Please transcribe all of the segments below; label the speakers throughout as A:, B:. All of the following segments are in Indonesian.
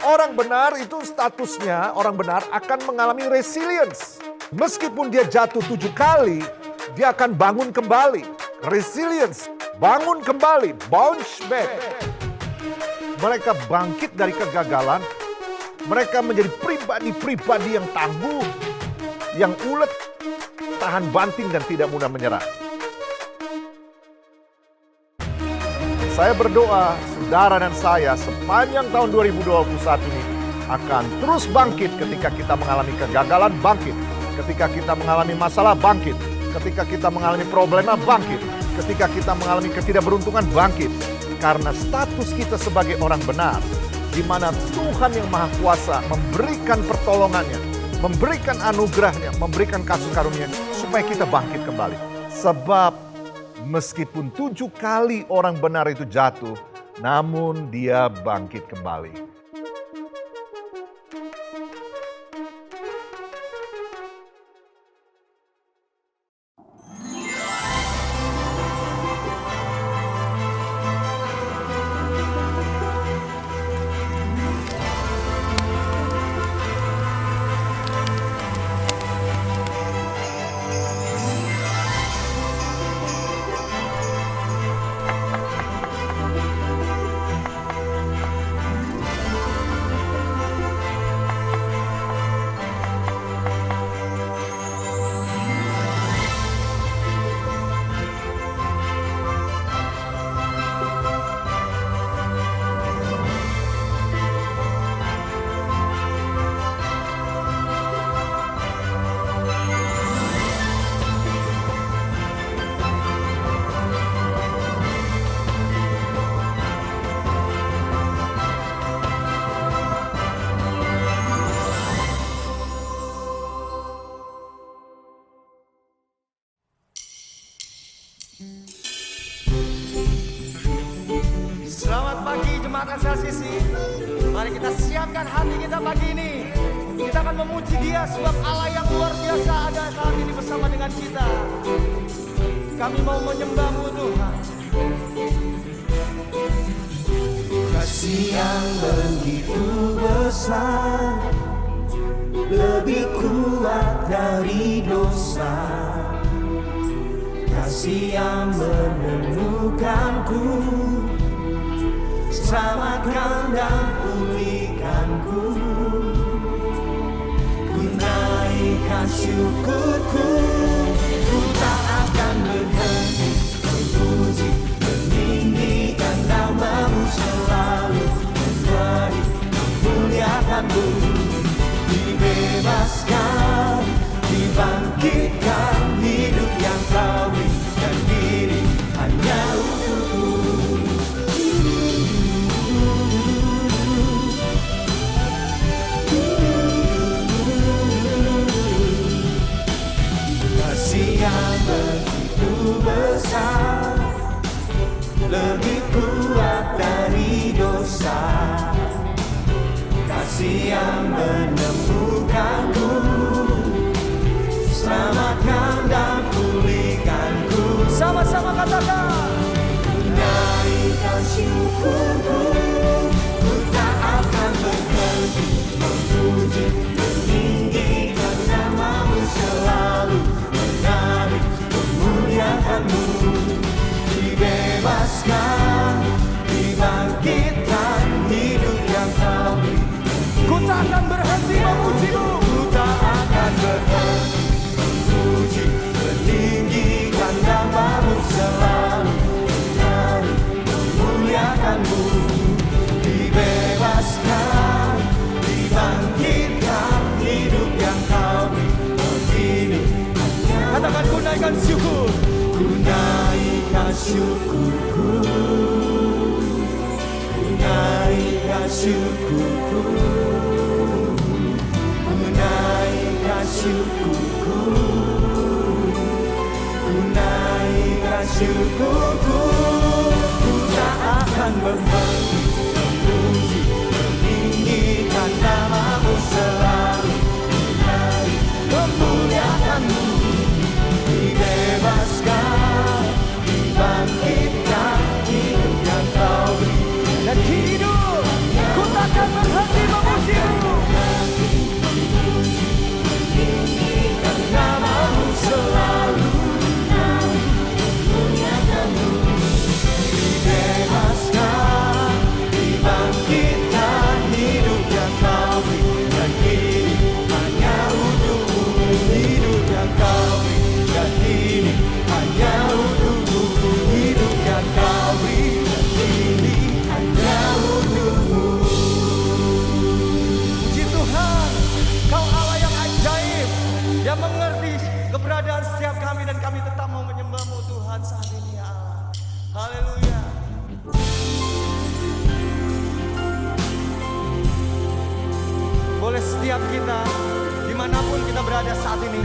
A: Orang benar itu statusnya, orang benar akan mengalami resilience. Meskipun dia jatuh 7 kali, dia akan bangun kembali. Resilience, bangun kembali, bounce back. Mereka bangkit dari kegagalan, mereka menjadi pribadi-pribadi yang tangguh, yang ulet, tahan banting dan tidak mudah menyerah. Saya berdoa, saudara dan saya sepanjang tahun 2021 ini akan terus bangkit ketika kita mengalami kegagalan, bangkit. Ketika kita mengalami masalah, bangkit. Ketika kita mengalami problema, bangkit. Ketika kita mengalami ketidakberuntungan, bangkit. Karena status kita sebagai orang benar, di mana Tuhan yang Maha Kuasa memberikan pertolongannya, memberikan anugerahnya, memberikan kasih karunia supaya kita bangkit kembali. Sebab meskipun 7 kali orang benar itu jatuh, namun dia bangkit kembali.
B: Selamat pagi jemaat SLCC. Mari kita siapkan hati kita pagi ini. Kita akan memuji Dia sebab Allah yang luar biasa ada saat ini bersama dengan kita. Kami mau menyembah-Mu Tuhan.
C: Kasih yang begitu besar, lebih kuat dari dosa. Kasih yang menemukanku, selamatkan dan pulihkanku. Ku naikkan syukurku, ku tak akan berhenti memuji, meninggikan nama-Mu selalu, memberi, memuliakan-Mu. Dibebaskan, dibangkitkan, hidup yang Kau berikan diri hanya untuk-Mu. Kasih yang begitu besar, lebih kuat dari dosa. Kasih yang menemukanku, selamatkan dan pulihkanku.
B: Sama-sama katakan.
C: Naikkan syukurku, ku tak akan berhenti memuji, meninggikan nama-Mu selalu, menarik, memuliakan-Mu. Dibebaskan, dibangkitkan, hidup yang Kau berikan.
B: Ku tak akan berhenti memuji-Mu.
C: Ku tak akan berhenti memuji, meninggikan nama-Mu selalu, menarik, memuliakan-Mu. Dibebaskan, dibangkitkan, hidup yang Kau berikan.
B: Katakan ku naikkan syukur.
C: Ku naikkan syukurku, ku naikkan syukurku, ku naikkan syukurku, ku naikkan syukurku. Ku tak akan berhenti memuji, meninggikan nama-Mu selalu, menarik, memuliakan-Mu. Dibebaskan, dibangkitkan, hidup yang Kau beri.
B: Dan hidup, ku takkan berhenti memuji. setiap kami dan kami tetap mau menyembah-Mu Tuhan saat ini ya Allah. Haleluya. Boleh setiap kita, dimanapun kita berada saat ini,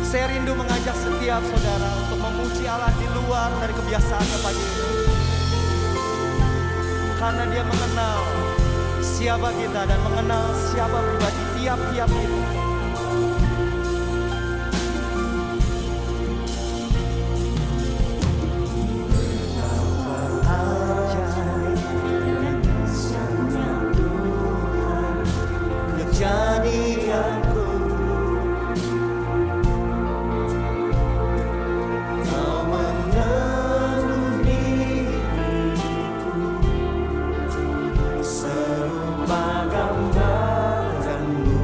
B: saya rindu mengajak setiap saudara untuk memuji Allah di luar dari kebiasaannya pagi ini. Karena Dia mengenal siapa kita dan mengenal siapa pribadi tiap-tiap kita.
C: Kejadianku, Kau memenuhi hidupku, serupa gambaran-Mu.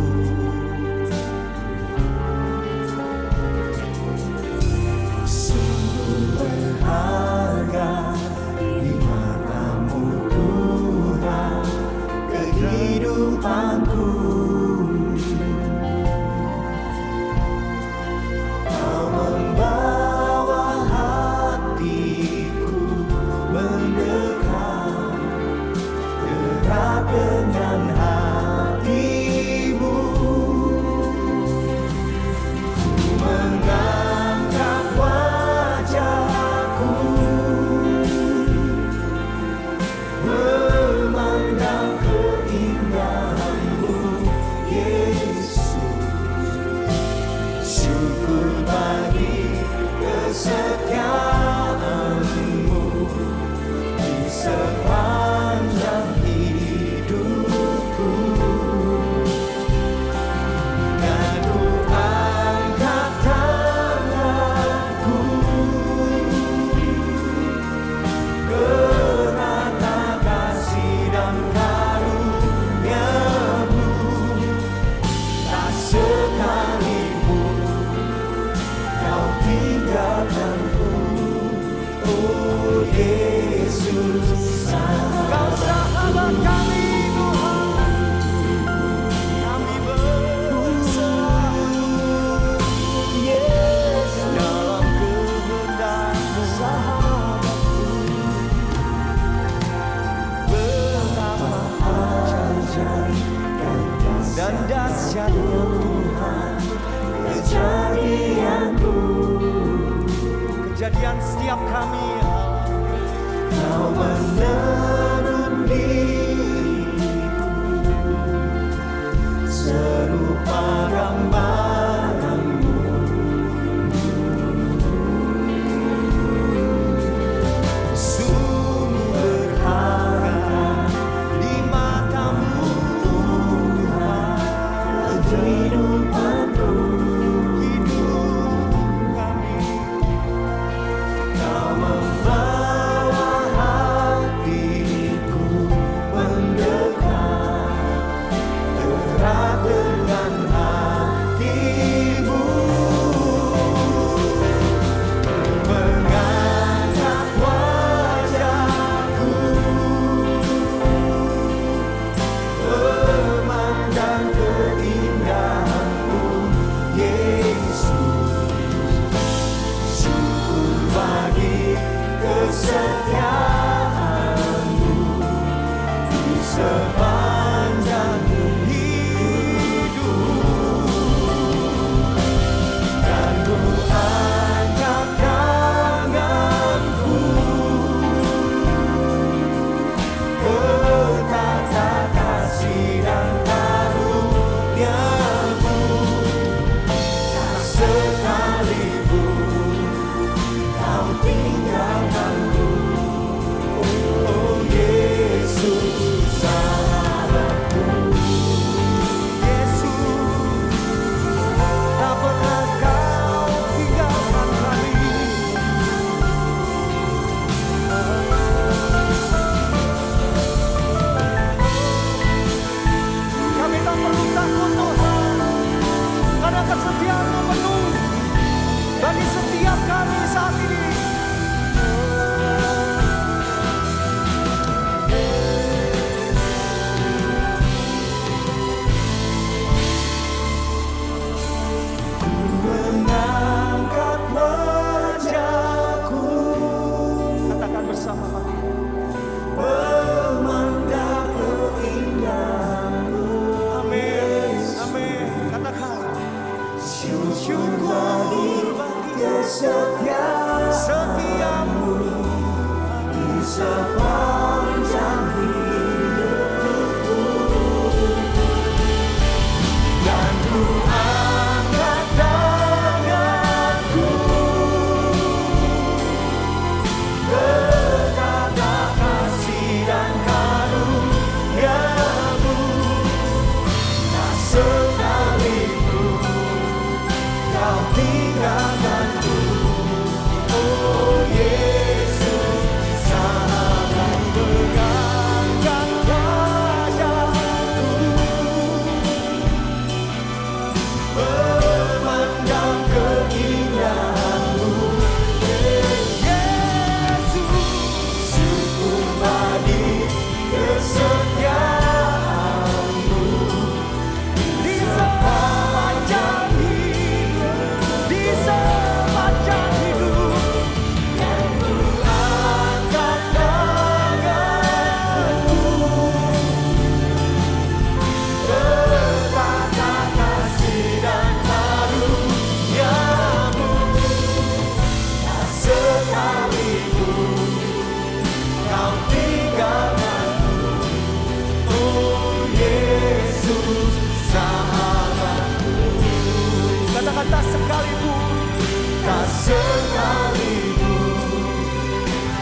C: Sungguh berharga di mata-Mu Tuhan kehidupanku. Dengan hatimu ku mengangkat wajahku, memandang keindahan-Mu Yesus. Syukur bagi kesetiaan-Mu di sepanjang Yesus,
B: Kau sahabat kami Tuhan, kami berserah dalam kehendak-Mu. Betapa ajaib dan dahsyatnya Tuhan kejadianku, kejadian setiap kami ya Allah.
C: Kau menenun diriku, serupa gambaran-Mu. Sungguh berharga di mata-Mu Tuhan kehidupanku. Kau membawa hatiku mendekat, erat dengan hati-Mu, mengangkat wajahku, memandang keindahan-Mu Yesus. Syukur bagi kesetiaan-Mu di sepanjang hidup, dan ku angkat tanganku ke tata kasih dan karunia-Mu. Tak sekalipun Kau tinggalkanku,
B: setiamu
C: di sepanjang hidupku, dan ku angkat tanganku betapa kasih dan karuniamu, tak sekalipun kau tinggalkanku. Oh Yesus, sangat pegangkan wajahku, memandang keindahanmu. Yesus, syukur bagi kesetiaanmu
B: di sepanjang hidup, di sepanjang hidup.
C: angkat tanganku betapa kasih dan karuniamu, tak sekalipun kau tinggalkanku. Oh Yesus, sahabatku,
B: Katakan tak sekalipun,
C: tak sekalipun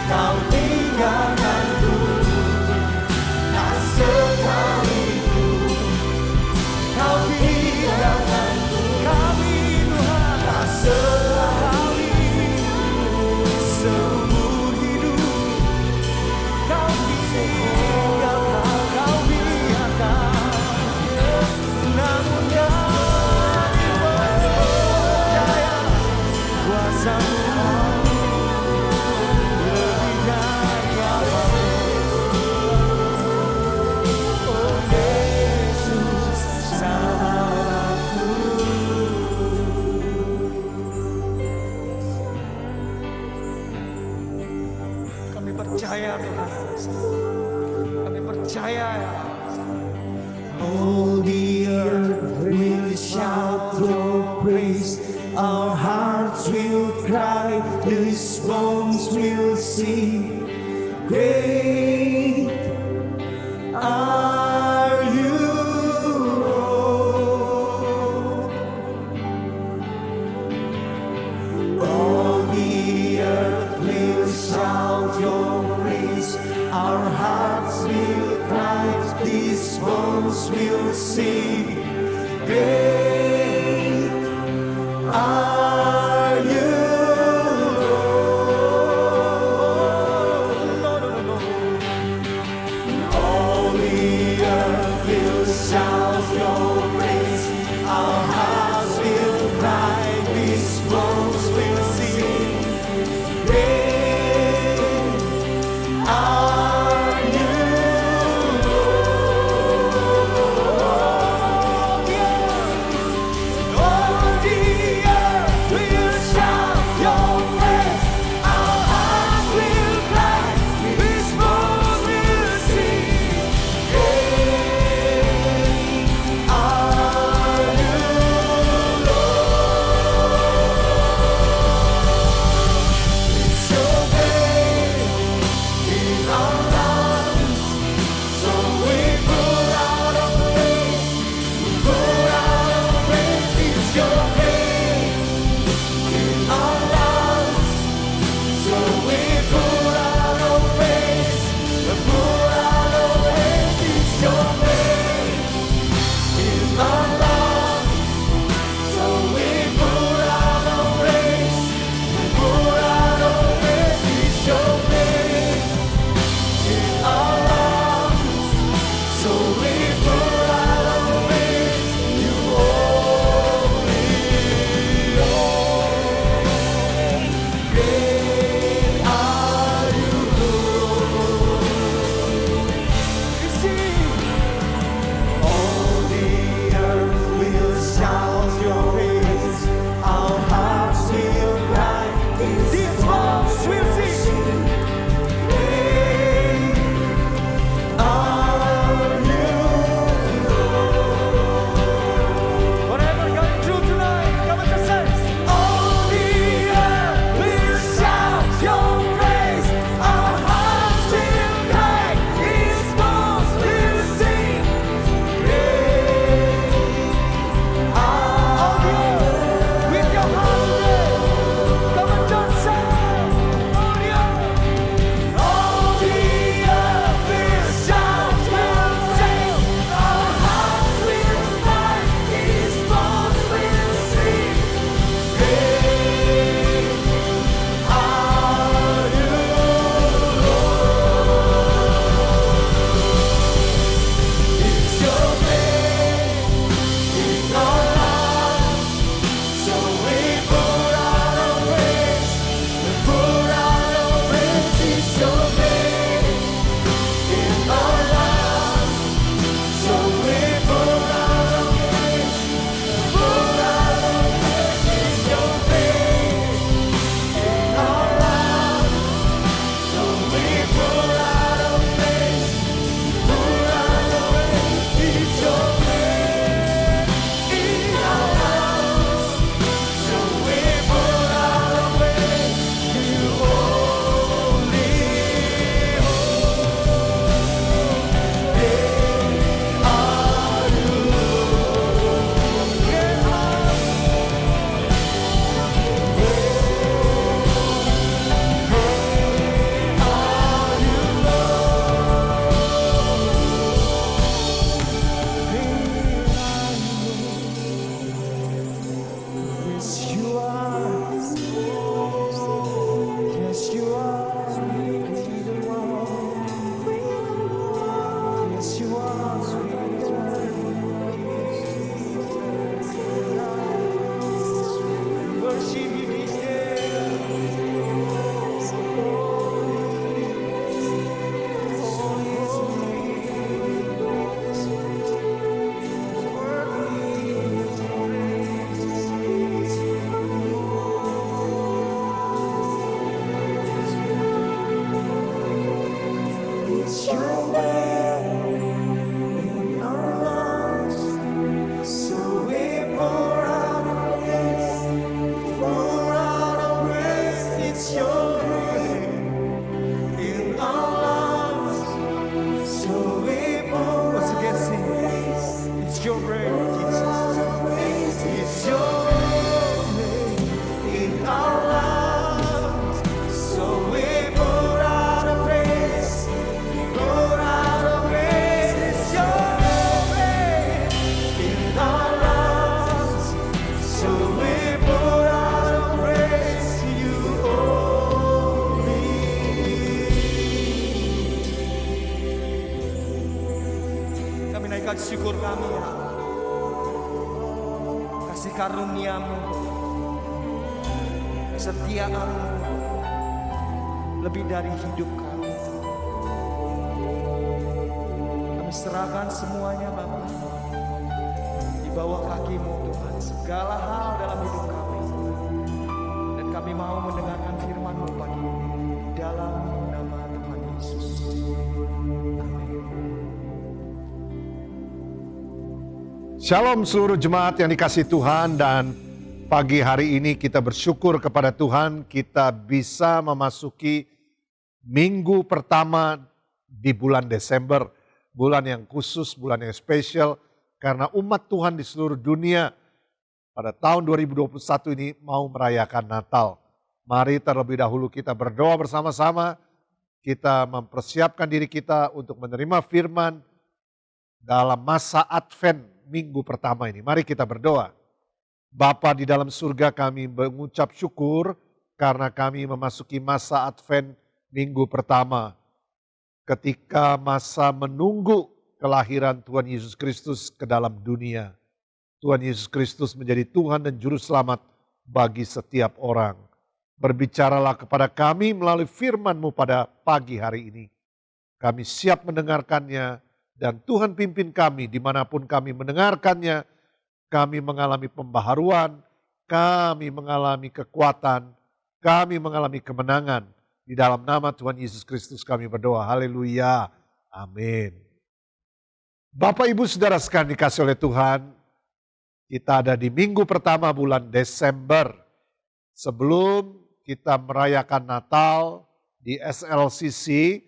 C: kau tinggalkanku, tak sekalipun kau tinggalkanku,
B: kami Tuhan
C: tak sekalipun
B: seumur hidup. Kau tinggalkan, kau biarkan, namun kami percaya kuasa-Mu lebih dari apapun. Oh Yesus, sahabatku. Kami percaya Tuhan, kami percaya. All the earth will shout your praise, our hearts will cry, these bones will sing. Great are you, Lord. All the earth will shout your praise, our hearts will cry, these bones will sing. Great are you, Lord. No, no, no, no. All the earth will shout your praise, our hearts will cry, these bones will sing. Great are you, Lord. All the earth will shout your praise, our hearts will cry, these bones will sing. Great are you, Lord. It's your name in our lungs, so we pour out our praise, pour out our praise. It's your name in our lungs, so we pour out our praise, pour out our praise. It's your name in our lungs, so we pour out our praise, pour out our praise. It's your name in our lungs, so we pour out our praise. You only, Lord. Great are you, Lord. You see, all the earth will shout your praise, our hearts will cry, these bones will sing. Great are you, Lord. Whatever you're going through tonight, come on, just say,
C: All the earth
B: bersyukur kami ya Allah. Kasih karunia-Mu, kesetiaan-Mu lebih dari hidup kami. Kami serahkan semuanya Bapa di bawah kaki-Mu Tuhan, segala hal dalam hidup kami. Dan kami mau mendengarkan firman-Mu pagi ini dalam nama Tuhan Yesus. Amin.
A: Shalom seluruh jemaat yang dikasihi Tuhan, dan pagi hari ini kita bersyukur kepada Tuhan kita bisa memasuki minggu pertama di bulan Desember. Bulan yang khusus, bulan yang spesial karena umat Tuhan di seluruh dunia pada tahun 2021 ini mau merayakan Natal. Mari terlebih dahulu kita berdoa bersama-sama. Kita mempersiapkan diri kita untuk menerima firman dalam masa Advent minggu pertama ini. Mari kita berdoa. Bapa di dalam surga, kami mengucap syukur karena kami memasuki masa Advent minggu pertama. Ketika masa menunggu kelahiran Tuhan Yesus Kristus ke dalam dunia. Tuhan Yesus Kristus menjadi Tuhan dan Juru Selamat bagi setiap orang. Berbicaralah kepada kami melalui firman-Mu pada pagi hari ini. Kami siap mendengarkannya dan Tuhan pimpin kami dimanapun kami mendengarkannya. Kami mengalami pembaharuan, kami mengalami kekuatan, kami mengalami kemenangan. Di dalam nama Tuhan Yesus Kristus kami berdoa. Haleluya. Amin. Bapak Ibu Saudara sekalian dikasih oleh Tuhan, kita ada di minggu pertama bulan Desember. Sebelum kita merayakan Natal di SLCC,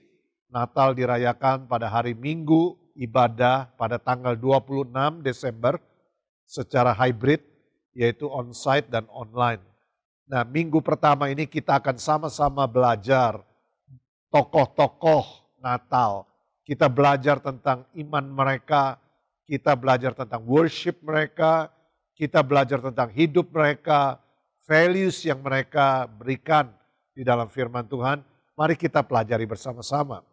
A: Natal dirayakan pada hari Minggu, ibadah pada tanggal 26 Desember secara hybrid, yaitu onsite dan online. Nah, minggu pertama ini kita akan sama-sama belajar tokoh-tokoh Natal. Kita belajar tentang iman mereka, kita belajar tentang worship mereka, kita belajar tentang hidup mereka, values yang mereka berikan di dalam firman Tuhan. Mari kita pelajari bersama-sama.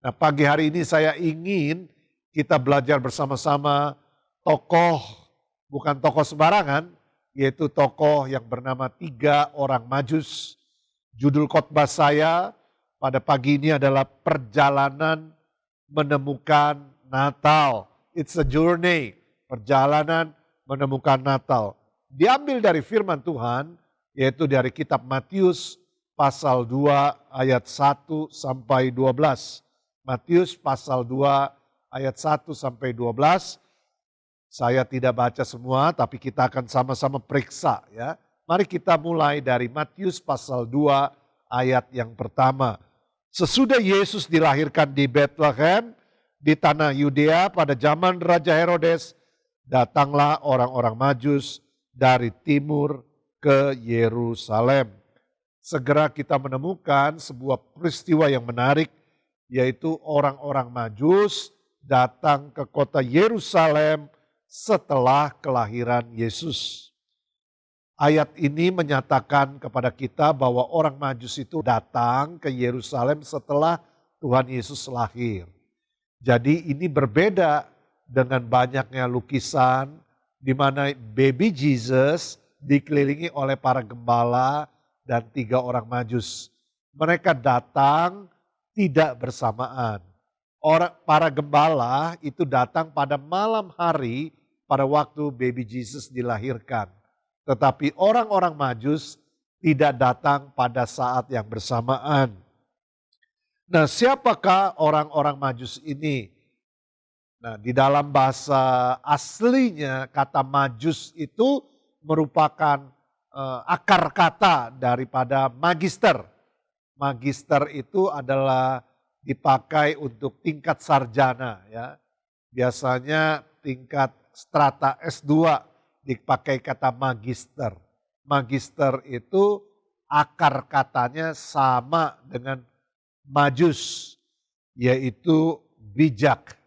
A: Nah, pagi hari ini saya ingin kita belajar bersama-sama tokoh, bukan tokoh sembarangan, yaitu tokoh yang bernama 3 orang Majus. Judul khotbah saya pada pagi ini adalah Perjalanan Menemukan Natal. It's a journey, perjalanan menemukan Natal. Diambil dari firman Tuhan, yaitu dari kitab Matius pasal 2 ayat 1 sampai 12. Matius pasal 2 ayat 1 sampai 12. Saya tidak baca semua, tapi kita akan sama-sama periksa ya. Mari kita mulai dari Matius pasal 2 ayat yang pertama. Sesudah Yesus dilahirkan di Bethlehem di tanah Yudea pada zaman Raja Herodes, datanglah orang-orang Majus dari timur ke Yerusalem. Segera kita menemukan sebuah peristiwa yang menarik, yaitu orang-orang Majus datang ke kota Yerusalem setelah kelahiran Yesus. Ayat ini menyatakan kepada kita bahwa orang Majus itu datang ke Yerusalem setelah Tuhan Yesus lahir. Jadi ini berbeda dengan banyaknya lukisan di mana baby Jesus dikelilingi oleh para gembala dan 3 orang Majus. Mereka datang tidak bersamaan. Para gembala itu datang pada malam hari pada waktu baby Jesus dilahirkan. Tetapi orang-orang Majus tidak datang pada saat yang bersamaan. Nah, siapakah orang-orang Majus ini? Nah, di dalam bahasa aslinya kata Majus itu merupakan akar kata daripada magister. Magister itu adalah dipakai untuk tingkat sarjana ya. Biasanya tingkat strata S2 dipakai kata magister. Magister itu akar katanya sama dengan majus, yaitu bijak.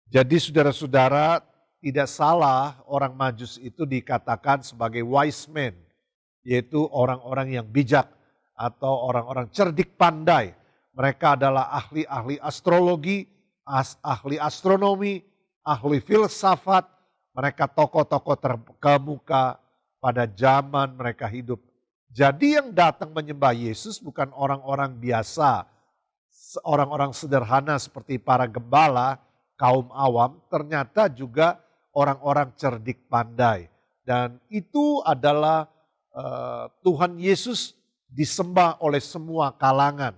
A: Jadi saudara-saudara, tidak salah orang Majus itu dikatakan sebagai wise men, yaitu orang-orang yang bijak atau orang-orang cerdik pandai. Mereka adalah ahli-ahli astrologi, ahli astronomi, ahli filsafat, mereka tokoh-tokoh terkemuka pada zaman mereka hidup. Jadi yang datang menyembah Yesus bukan orang-orang biasa, orang-orang sederhana seperti para gembala, kaum awam, ternyata juga orang-orang cerdik pandai. Dan itu adalah Tuhan Yesus disembah oleh semua kalangan.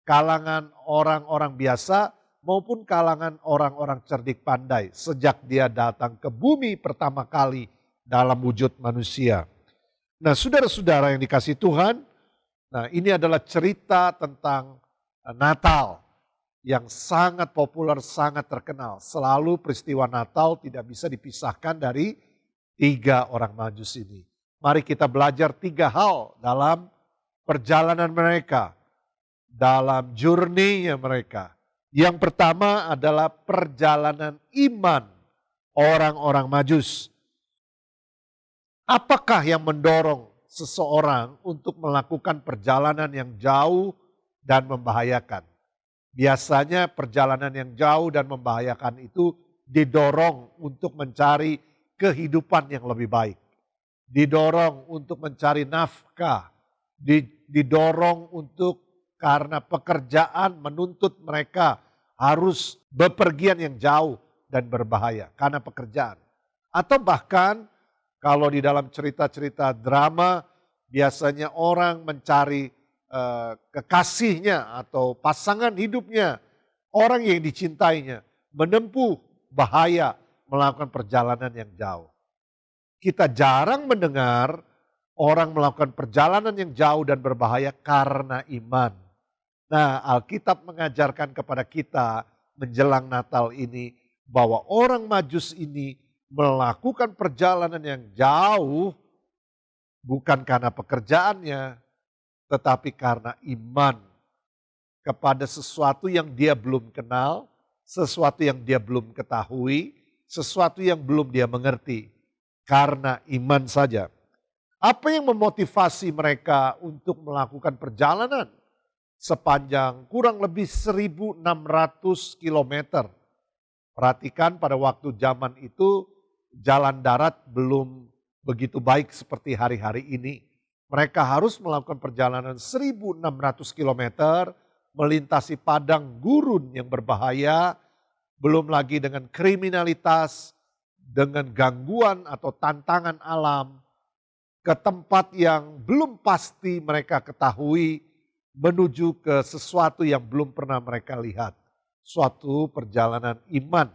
A: Kalangan orang-orang biasa maupun kalangan orang-orang cerdik pandai. Sejak dia datang ke bumi pertama kali dalam wujud manusia. Nah, saudara-saudara yang dikasihi Tuhan, nah ini adalah cerita tentang Natal yang sangat populer, sangat terkenal. Selalu peristiwa Natal tidak bisa dipisahkan dari 3 orang Majus ini. Mari kita belajar 3 hal dalam perjalanan mereka, dalam journey-nya mereka. Yang pertama adalah perjalanan iman orang-orang Majus. Apakah yang mendorong seseorang untuk melakukan perjalanan yang jauh dan membahayakan? Biasanya perjalanan yang jauh dan membahayakan itu didorong untuk mencari kehidupan yang lebih baik. Didorong untuk mencari nafkah. Didorong untuk karena pekerjaan menuntut mereka harus bepergian yang jauh dan berbahaya karena pekerjaan. Atau bahkan kalau di dalam cerita-cerita drama biasanya orang mencari kekasihnya atau pasangan hidupnya, orang yang dicintainya, menempuh bahaya melakukan perjalanan yang jauh. Kita jarang mendengar orang melakukan perjalanan yang jauh dan berbahaya karena iman. Nah, Alkitab mengajarkan kepada kita menjelang Natal ini bahwa orang Majus ini melakukan perjalanan yang jauh bukan karena pekerjaannya, tetapi karena iman kepada sesuatu yang dia belum kenal, sesuatu yang dia belum ketahui, sesuatu yang belum dia mengerti. Karena iman saja. Apa yang memotivasi mereka untuk melakukan perjalanan sepanjang kurang lebih 1.600 kilometer? Perhatikan pada waktu zaman itu jalan darat belum begitu baik seperti hari-hari ini. Mereka harus melakukan perjalanan 1.600 kilometer, melintasi padang gurun yang berbahaya, belum lagi dengan kriminalitas, dengan gangguan atau tantangan alam, ke tempat yang belum pasti mereka ketahui, menuju ke sesuatu yang belum pernah mereka lihat. Suatu perjalanan iman,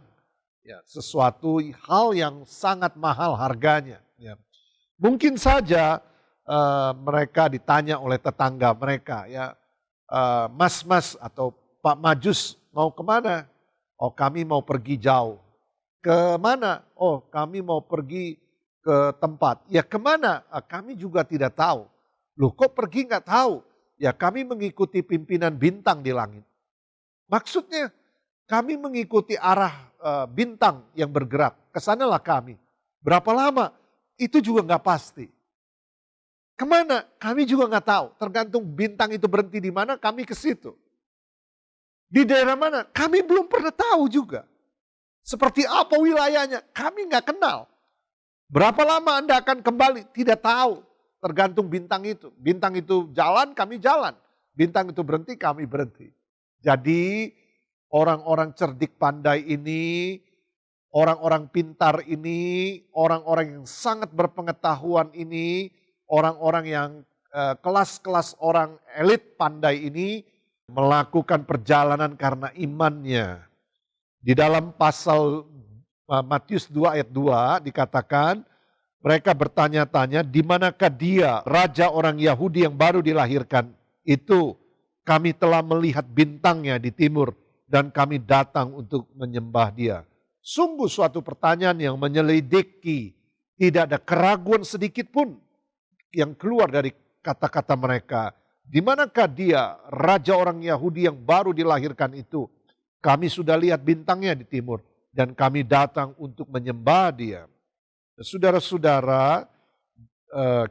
A: ya, sesuatu hal yang sangat mahal harganya. Ya. Mungkin saja mereka ditanya oleh tetangga mereka, ya, mas-mas atau Pak Majus mau kemana? Oh, kami mau pergi jauh. Kemana? Oh, kami mau pergi ke tempat. Ya, kemana? Kami juga tidak tahu. Loh, kok pergi nggak tahu? Ya, kami mengikuti pimpinan bintang di langit. Maksudnya kami mengikuti arah bintang yang bergerak. Kesanalah kami. Berapa lama? Itu juga nggak pasti. Kemana? Kami juga nggak tahu. Tergantung bintang itu berhenti di mana, kami ke situ. Di daerah mana? Kami belum pernah tahu juga. Seperti apa wilayahnya? Kami nggak kenal. Berapa lama Anda akan kembali? Tidak tahu. Tergantung bintang itu. Bintang itu jalan, kami jalan. Bintang itu berhenti, kami berhenti. Jadi orang-orang cerdik pandai ini, orang-orang pintar ini, orang-orang yang sangat berpengetahuan ini, orang-orang yang kelas-kelas orang elit pandai ini melakukan perjalanan karena imannya. Di dalam pasal Matius 2 ayat 2 dikatakan, mereka bertanya-tanya, di manakah dia, raja orang Yahudi yang baru dilahirkan itu? Kami telah melihat bintangnya di timur dan kami datang untuk menyembah dia. Sungguh suatu pertanyaan yang menyelidiki, tidak ada keraguan sedikit pun yang keluar dari kata-kata mereka. Di manakah dia, raja orang Yahudi yang baru dilahirkan itu? Kami sudah lihat bintangnya di timur dan kami datang untuk menyembah dia. Saudara-saudara,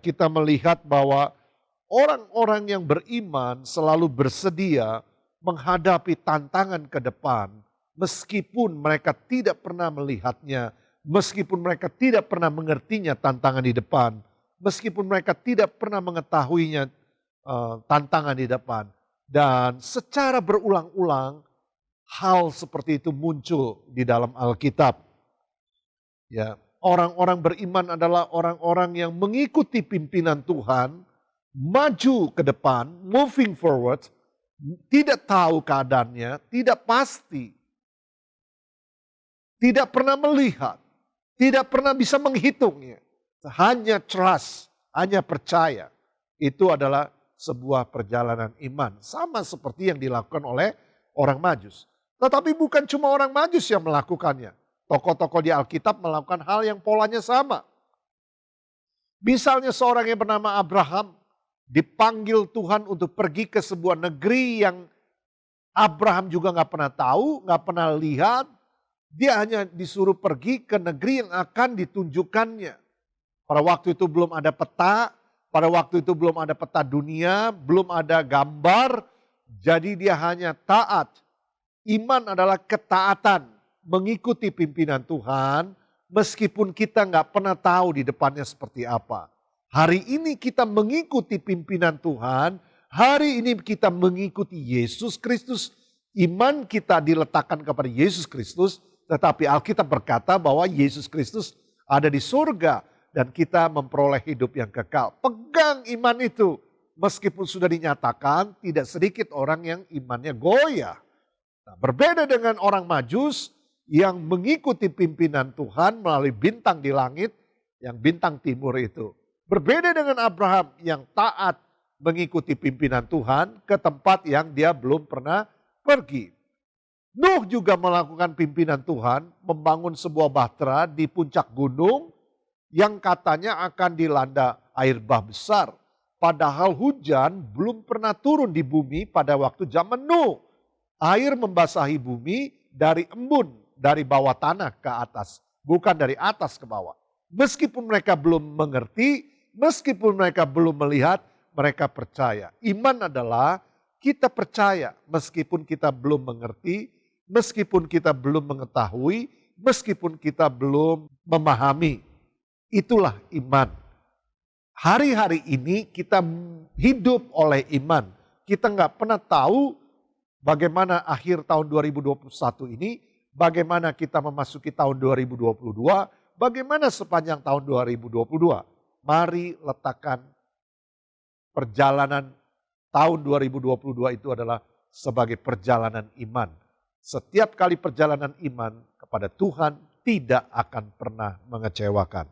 A: kita melihat bahwa orang-orang yang beriman selalu bersedia menghadapi tantangan ke depan meskipun mereka tidak pernah melihatnya, meskipun mereka tidak pernah mengertinya tantangan di depan, meskipun mereka tidak pernah mengetahuinya tantangan di depan. Dan secara berulang-ulang hal seperti itu muncul di dalam Alkitab. Ya, orang-orang beriman adalah orang-orang yang mengikuti pimpinan Tuhan, maju ke depan, moving forward, tidak tahu keadaannya, tidak pasti, tidak pernah melihat, tidak pernah bisa menghitungnya. Hanya trust, hanya percaya. Itu adalah sebuah perjalanan iman. Sama seperti yang dilakukan oleh orang Majus. Tetapi bukan cuma orang Majus yang melakukannya. Tokoh-tokoh di Alkitab melakukan hal yang polanya sama. Misalnya seorang yang bernama Abraham dipanggil Tuhan untuk pergi ke sebuah negeri yang Abraham juga gak pernah tahu, gak pernah lihat. Dia hanya disuruh pergi ke negeri yang akan ditunjukkannya. Pada waktu itu belum ada peta, pada waktu itu belum ada peta dunia, belum ada gambar. Jadi dia hanya taat. Iman adalah ketaatan, mengikuti pimpinan Tuhan, meskipun kita nggak pernah tahu di depannya seperti apa. Hari ini kita mengikuti pimpinan Tuhan, hari ini kita mengikuti Yesus Kristus. Iman kita diletakkan kepada Yesus Kristus, tetapi Alkitab berkata bahwa Yesus Kristus ada di surga dan kita memperoleh hidup yang kekal. Pegang iman itu, meskipun sudah dinyatakan tidak sedikit orang yang imannya goyah. Nah, berbeda dengan orang Majus yang mengikuti pimpinan Tuhan melalui bintang di langit, yang bintang timur itu. Berbeda dengan Abraham yang taat mengikuti pimpinan Tuhan ke tempat yang dia belum pernah pergi. Nuh juga melakukan pimpinan Tuhan, membangun sebuah bahtera di puncak gunung yang katanya akan dilanda air bah besar. Padahal hujan belum pernah turun di bumi pada waktu zaman Nuh. Air membasahi bumi dari embun, dari bawah tanah ke atas, bukan dari atas ke bawah. Meskipun mereka belum mengerti, meskipun mereka belum melihat, mereka percaya. Iman adalah kita percaya meskipun kita belum mengerti, meskipun kita belum mengetahui, meskipun kita belum memahami. Itulah iman. Hari-hari ini kita hidup oleh iman. Kita nggak pernah tahu bagaimana akhir tahun 2021 ini, bagaimana kita memasuki tahun 2022, bagaimana sepanjang tahun 2022. Mari letakkan perjalanan tahun 2022 itu adalah sebagai perjalanan iman. Setiap kali perjalanan iman kepada Tuhan tidak akan pernah mengecewakan.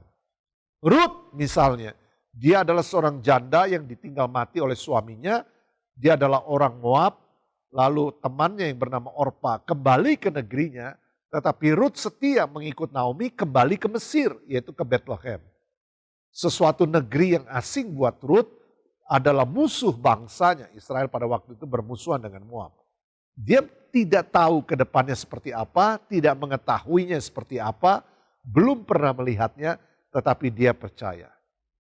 A: Ruth misalnya, dia adalah seorang janda yang ditinggal mati oleh suaminya. Dia adalah orang Moab. Lalu temannya yang bernama Orpa kembali ke negerinya. Tetapi Ruth setia mengikut Naomi kembali ke Mesir, yaitu ke Bethlehem. Sesuatu negeri yang asing buat Ruth adalah musuh bangsanya. Israel pada waktu itu bermusuhan dengan Moab. Dia tidak tahu ke depannya seperti apa, tidak mengetahuinya seperti apa, belum pernah melihatnya, tetapi dia percaya.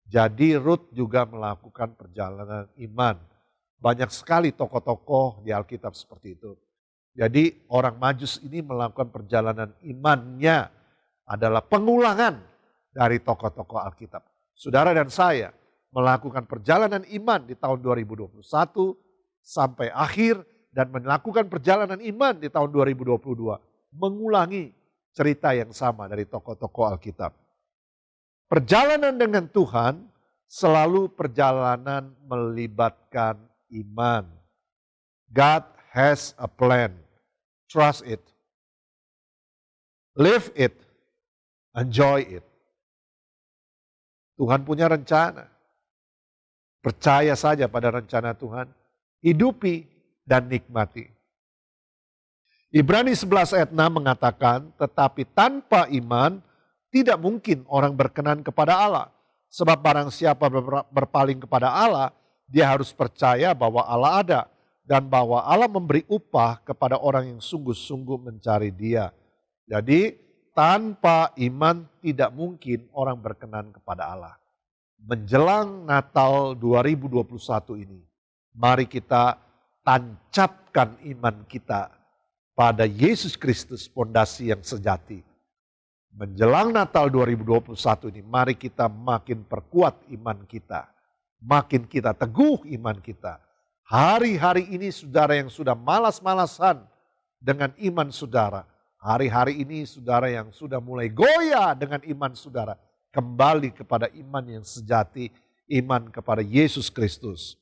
A: Jadi Ruth juga melakukan perjalanan iman. Banyak sekali tokoh-tokoh di Alkitab seperti itu. Jadi orang Majus ini melakukan perjalanan imannya adalah pengulangan dari tokoh-tokoh Alkitab. Saudara dan saya melakukan perjalanan iman di tahun 2021 sampai akhir dan melakukan perjalanan iman di tahun 2022. Mengulangi cerita yang sama dari tokoh-tokoh Alkitab. Perjalanan dengan Tuhan selalu perjalanan melibatkan iman. God has a plan. Trust it. Live it. Enjoy it. Tuhan punya rencana. Percaya saja pada rencana Tuhan. Hidupi dan nikmati. Ibrani 11 ayat 6 mengatakan, tetapi tanpa iman tidak mungkin orang berkenan kepada Allah. Sebab barang siapa berpaling kepada Allah, dia harus percaya bahwa Allah ada. Dan bahwa Allah memberi upah kepada orang yang sungguh-sungguh mencari Dia. Jadi tanpa iman tidak mungkin orang berkenan kepada Allah. Menjelang Natal 2021 ini, mari kita tancapkan iman kita pada Yesus Kristus, pondasi yang sejati. Menjelang Natal 2021 ini, mari kita makin perkuat iman kita. Makin kita teguh iman kita. Hari-hari ini saudara yang sudah malas-malasan dengan iman saudara. Hari-hari ini saudara yang sudah mulai goyah dengan iman saudara. Kembali kepada iman yang sejati, iman kepada Yesus Kristus.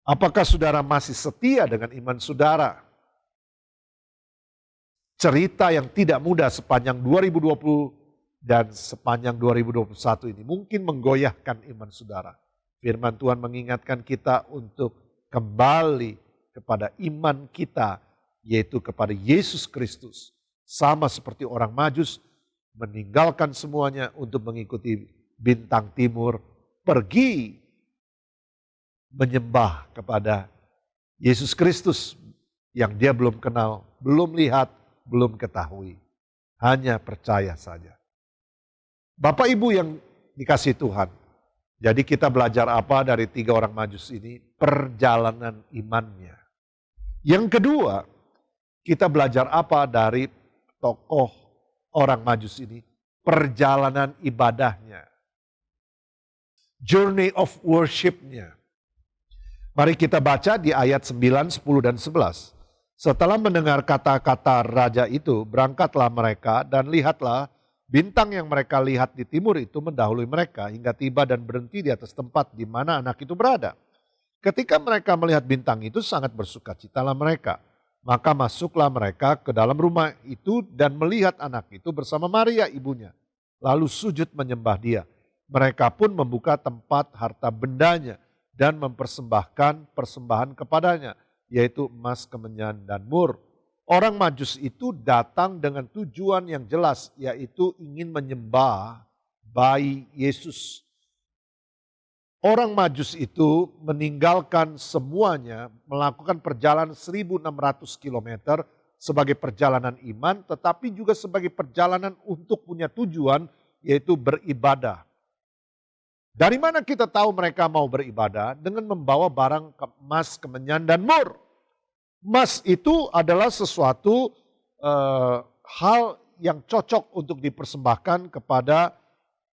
A: Apakah saudara masih setia dengan iman saudara? Cerita yang tidak mudah sepanjang 2020 dan sepanjang 2021 ini mungkin menggoyahkan iman saudara. Firman Tuhan mengingatkan kita untuk kembali kepada iman kita, yaitu kepada Yesus Kristus. Sama seperti orang Majus meninggalkan semuanya untuk mengikuti bintang timur, pergi menyembah kepada Yesus Kristus yang dia belum kenal, belum lihat, belum ketahui. Hanya percaya saja. Bapak Ibu yang dikasihi Tuhan, jadi kita belajar apa dari 3 orang Majus ini? Perjalanan imannya. Yang kedua, kita belajar apa dari tokoh orang Majus ini? Perjalanan ibadahnya. Journey of worship-nya. Mari kita baca di ayat 9, 10, dan 11. Setelah mendengar kata-kata raja itu, berangkatlah mereka dan lihatlah bintang yang mereka lihat di timur itu mendahului mereka hingga tiba dan berhenti di atas tempat di mana anak itu berada. Ketika mereka melihat bintang itu sangat bersukacitalah mereka. Maka masuklah mereka ke dalam rumah itu dan melihat anak itu bersama Maria ibunya. Lalu sujud menyembah dia. Mereka pun membuka tempat harta bendanya dan mempersembahkan persembahan kepadanya, yaitu emas, kemenyan, dan mur. Orang Majus itu datang dengan tujuan yang jelas, yaitu ingin menyembah bayi Yesus. Orang Majus itu meninggalkan semuanya, melakukan perjalanan 1.600 km sebagai perjalanan iman, tetapi juga sebagai perjalanan untuk punya tujuan, yaitu beribadah. Dari mana kita tahu mereka mau beribadah? Dengan membawa barang emas, kemenyan, dan mur. Emas itu adalah sesuatu hal yang cocok untuk dipersembahkan kepada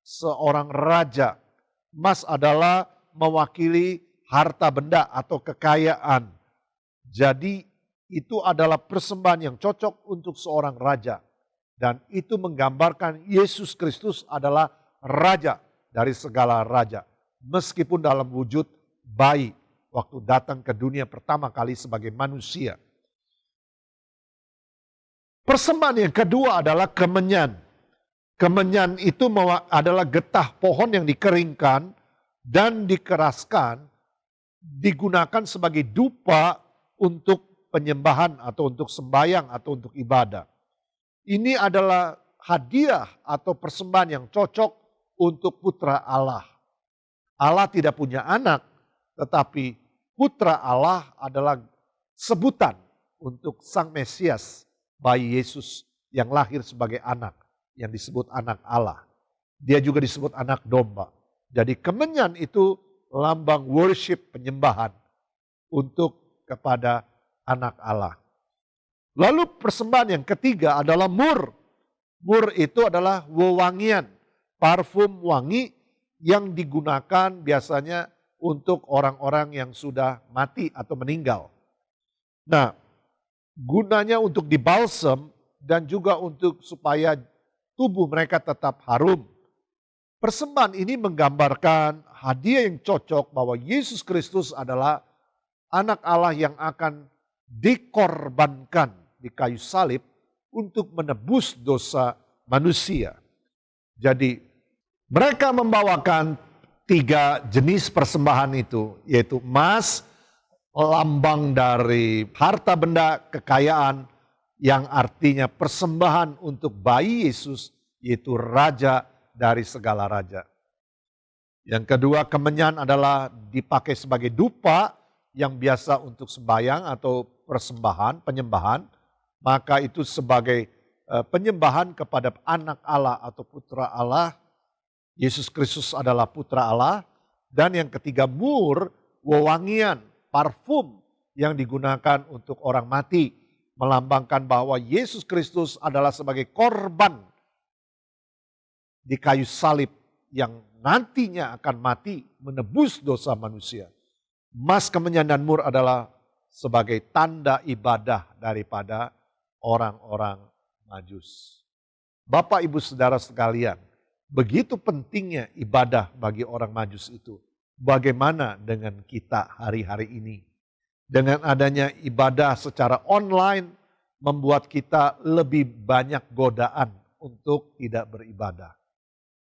A: seorang raja. Emas adalah mewakili harta benda atau kekayaan. Jadi itu adalah persembahan yang cocok untuk seorang raja. Dan itu menggambarkan Yesus Kristus adalah raja dari segala raja. Meskipun dalam wujud bayi waktu datang ke dunia pertama kali sebagai manusia. Persembahan yang kedua adalah kemenyan. Kemenyan itu adalah getah pohon yang dikeringkan dan dikeraskan, digunakan sebagai dupa untuk penyembahan atau untuk sembahyang atau untuk ibadah. Ini adalah hadiah atau persembahan yang cocok untuk putra Allah. Allah tidak punya anak, tetapi putra Allah adalah sebutan untuk Sang Mesias, bayi Yesus yang lahir sebagai anak, yang disebut anak Allah. Dia juga disebut anak domba. Jadi kemenyan itu lambang worship, penyembahan untuk kepada anak Allah. Lalu persembahan yang ketiga adalah mur. Mur itu adalah wewangian, parfum wangi yang digunakan biasanya untuk orang-orang yang sudah mati atau meninggal. Nah, gunanya untuk dibalsem dan juga untuk supaya tubuh mereka tetap harum. Persembahan ini menggambarkan hadiah yang cocok bahwa Yesus Kristus adalah anak Allah yang akan dikorbankan di kayu salib untuk menebus dosa manusia. Jadi mereka membawakan 3 jenis persembahan itu, yaitu emas, lambang dari harta benda kekayaan, yang artinya persembahan untuk bayi Yesus, yaitu raja dari segala raja. Yang kedua, kemenyan adalah dipakai sebagai dupa yang biasa untuk sembahyang atau persembahan, penyembahan. Maka itu sebagai penyembahan kepada anak Allah atau putra Allah. Yesus Kristus adalah putra Allah. Dan yang ketiga, mur, wewangian, parfum yang digunakan untuk orang mati. melambangkan bahwa Yesus Kristus adalah sebagai korban di kayu salib yang nantinya akan mati menebus dosa manusia. Emas, kemenyan, dan mur adalah sebagai tanda ibadah daripada orang-orang Majus. Bapak, Ibu, Saudara sekalian, begitu pentingnya ibadah bagi orang Majus itu. Bagaimana dengan kita hari-hari ini? Dengan adanya ibadah secara online membuat kita lebih banyak godaan untuk tidak beribadah.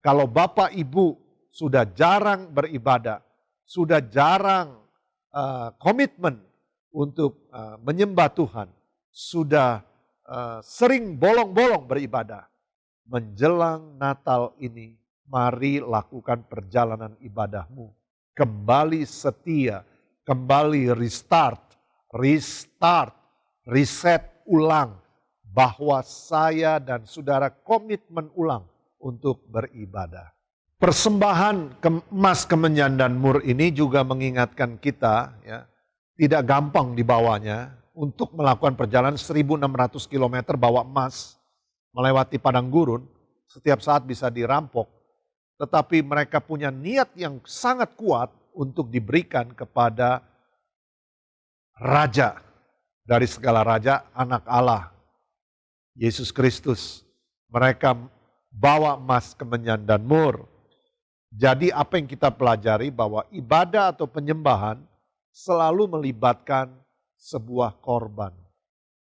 A: Kalau Bapak Ibu sudah jarang beribadah, sudah jarang komitmen untuk menyembah Tuhan, sudah sering bolong-bolong beribadah, menjelang Natal ini, mari lakukan perjalanan ibadahmu. Kembali setia, kembali reset ulang, bahwa saya dan saudara komitmen ulang untuk beribadah. Persembahan emas, kemenyan, dan mur ini juga mengingatkan kita, ya, tidak gampang dibawanya. Untuk melakukan perjalanan 1.600 km bawa emas, melewati padang gurun, setiap saat bisa dirampok. Tetapi mereka punya niat yang sangat kuat untuk diberikan kepada Raja dari segala raja, Anak Allah, Yesus Kristus. Mereka bawa emas, kemenyan, dan mur. Jadi apa yang kita pelajari bahwa ibadah atau penyembahan selalu melibatkan sebuah korban.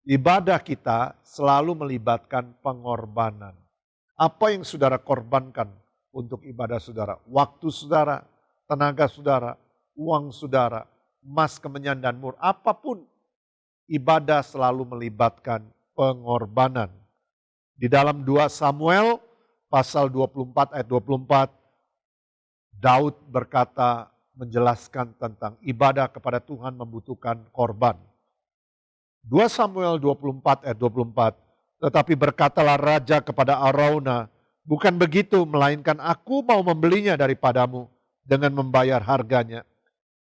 A: Ibadah kita selalu melibatkan pengorbanan. Apa yang saudara korbankan untuk ibadah saudara? Waktu saudara, tenaga saudara, uang saudara, emas, kemenyan, dan mur. Apapun, ibadah selalu melibatkan pengorbanan. Di dalam 2 Samuel pasal 24 ayat 24, Daud berkata, menjelaskan tentang ibadah kepada Tuhan membutuhkan korban. 2 Samuel 24 ayat 24, tetapi berkatalah raja kepada Arauna, bukan begitu, melainkan aku mau membelinya daripadamu dengan membayar harganya.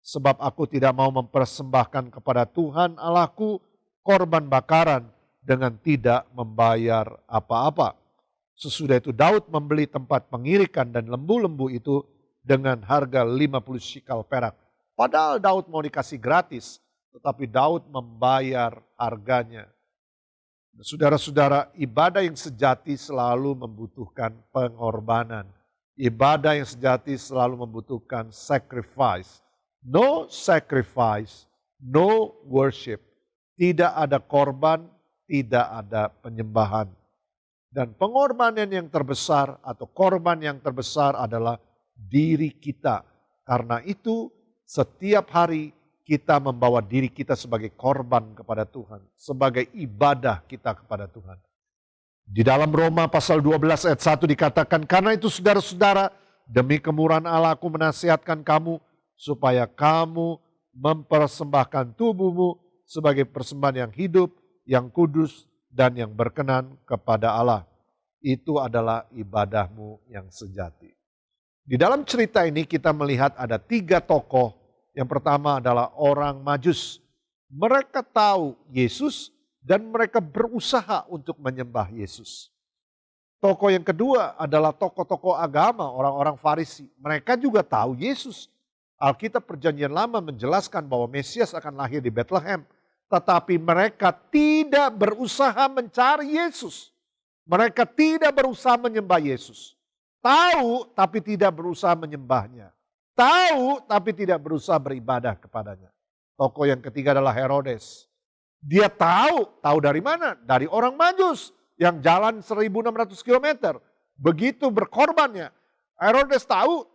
A: Sebab aku tidak mau mempersembahkan kepada Tuhan Allahku korban bakaran dengan tidak membayar apa-apa. Sesudah itu Daud membeli tempat pengirikan dan lembu-lembu itu dengan harga 50 shikal perak. Padahal Daud mau dikasih gratis, tetapi Daud membayar harganya. Saudara-saudara, ibadah yang sejati selalu membutuhkan pengorbanan. Ibadah yang sejati selalu membutuhkan sacrifice. No sacrifice, no worship. Tidak ada korban, tidak ada penyembahan. Dan pengorbanan yang terbesar atau korban yang terbesar adalah diri kita. Karena itu setiap hari kita membawa diri kita sebagai korban kepada Tuhan. Sebagai ibadah kita kepada Tuhan. Di dalam Roma pasal 12 ayat 1 dikatakan, karena itu saudara-saudara, demi kemurahan Allah aku menasihatkan kamu, supaya kamu mempersembahkan tubuhmu sebagai persembahan yang hidup, yang kudus, dan yang berkenan kepada Allah. Itu adalah ibadahmu yang sejati. Di dalam cerita ini kita melihat ada 3 tokoh. Yang pertama adalah orang Majus. Mereka tahu Yesus dan mereka berusaha untuk menyembah Yesus. Tokoh yang kedua adalah tokoh-tokoh agama, orang-orang Farisi. Mereka juga tahu Yesus. Alkitab Perjanjian Lama menjelaskan bahwa Mesias akan lahir di Bethlehem. Tetapi mereka tidak berusaha mencari Yesus. Mereka tidak berusaha menyembah Yesus. Tahu tapi tidak berusaha menyembahnya. Tahu tapi tidak berusaha beribadah kepadanya. Tokoh yang ketiga adalah Herodes. Dia tahu dari mana? Dari orang Majus yang jalan 1.600 km. Begitu berkorbannya. Herodes tahu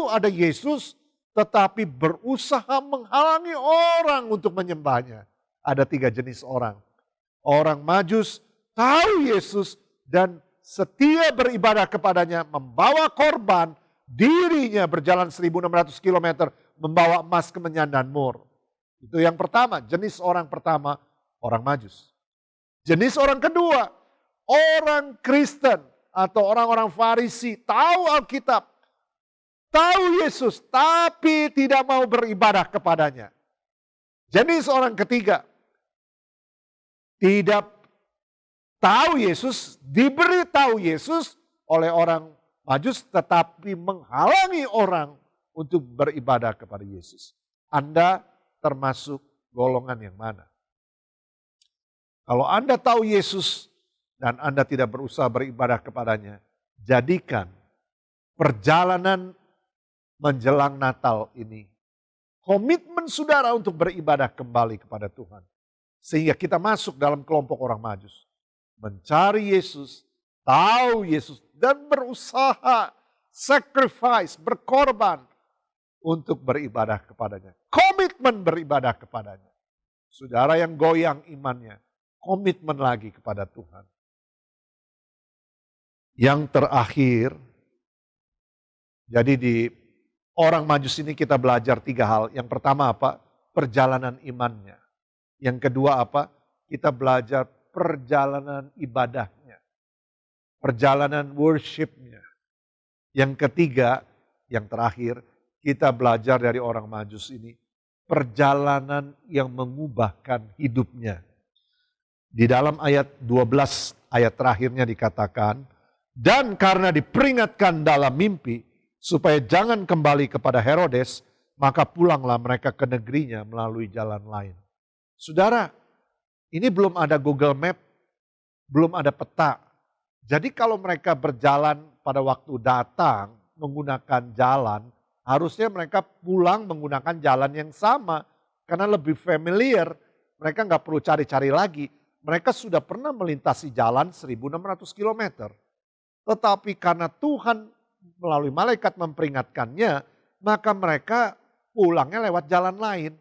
A: ada Yesus, tetapi berusaha menghalangi orang untuk menyembahnya. Ada 3 jenis orang. Orang Majus tahu Yesus dan setia beribadah kepadanya, membawa korban, dirinya berjalan 1.600 km, membawa emas, kemenyan, dan mur. Itu yang pertama, jenis orang pertama, orang Majus. Jenis orang kedua, orang Kristen atau orang-orang Farisi, tahu Alkitab, tahu Yesus, tapi tidak mau beribadah kepadanya. Jenis orang ketiga, tidak tahu Yesus, diberitahu Yesus oleh orang Majus, tetapi menghalangi orang untuk beribadah kepada Yesus. Anda termasuk golongan yang mana? Kalau Anda tahu Yesus dan Anda tidak berusaha beribadah kepadanya, jadikan perjalanan menjelang Natal ini komitmen saudara untuk beribadah kembali kepada Tuhan. Sehingga kita masuk dalam kelompok orang Majus. Mencari Yesus, tahu Yesus, dan berusaha sacrifice, berkorban untuk beribadah kepadanya. Komitmen beribadah kepadanya. Saudara yang goyang imannya, komitmen lagi kepada Tuhan. Yang terakhir, jadi di orang Majus ini kita belajar 3 hal. Yang pertama apa? Perjalanan imannya. Yang kedua apa? Kita belajar perjalanan ibadahnya. Perjalanan worshipnya. Yang ketiga, yang terakhir, kita belajar dari orang Majus ini. Perjalanan yang mengubahkan hidupnya. Di dalam ayat 12, ayat terakhirnya dikatakan, dan karena diperingatkan dalam mimpi, supaya jangan kembali kepada Herodes, maka pulanglah mereka ke negerinya melalui jalan lain. Saudara, ini belum ada Google Map, belum ada peta. Jadi kalau mereka berjalan pada waktu datang menggunakan jalan, harusnya mereka pulang menggunakan jalan yang sama. Karena lebih familiar, mereka nggak perlu cari-cari lagi. Mereka sudah pernah melintasi jalan 1.600 km. Tetapi karena Tuhan melalui malaikat memperingatkannya, maka mereka pulangnya lewat jalan lain.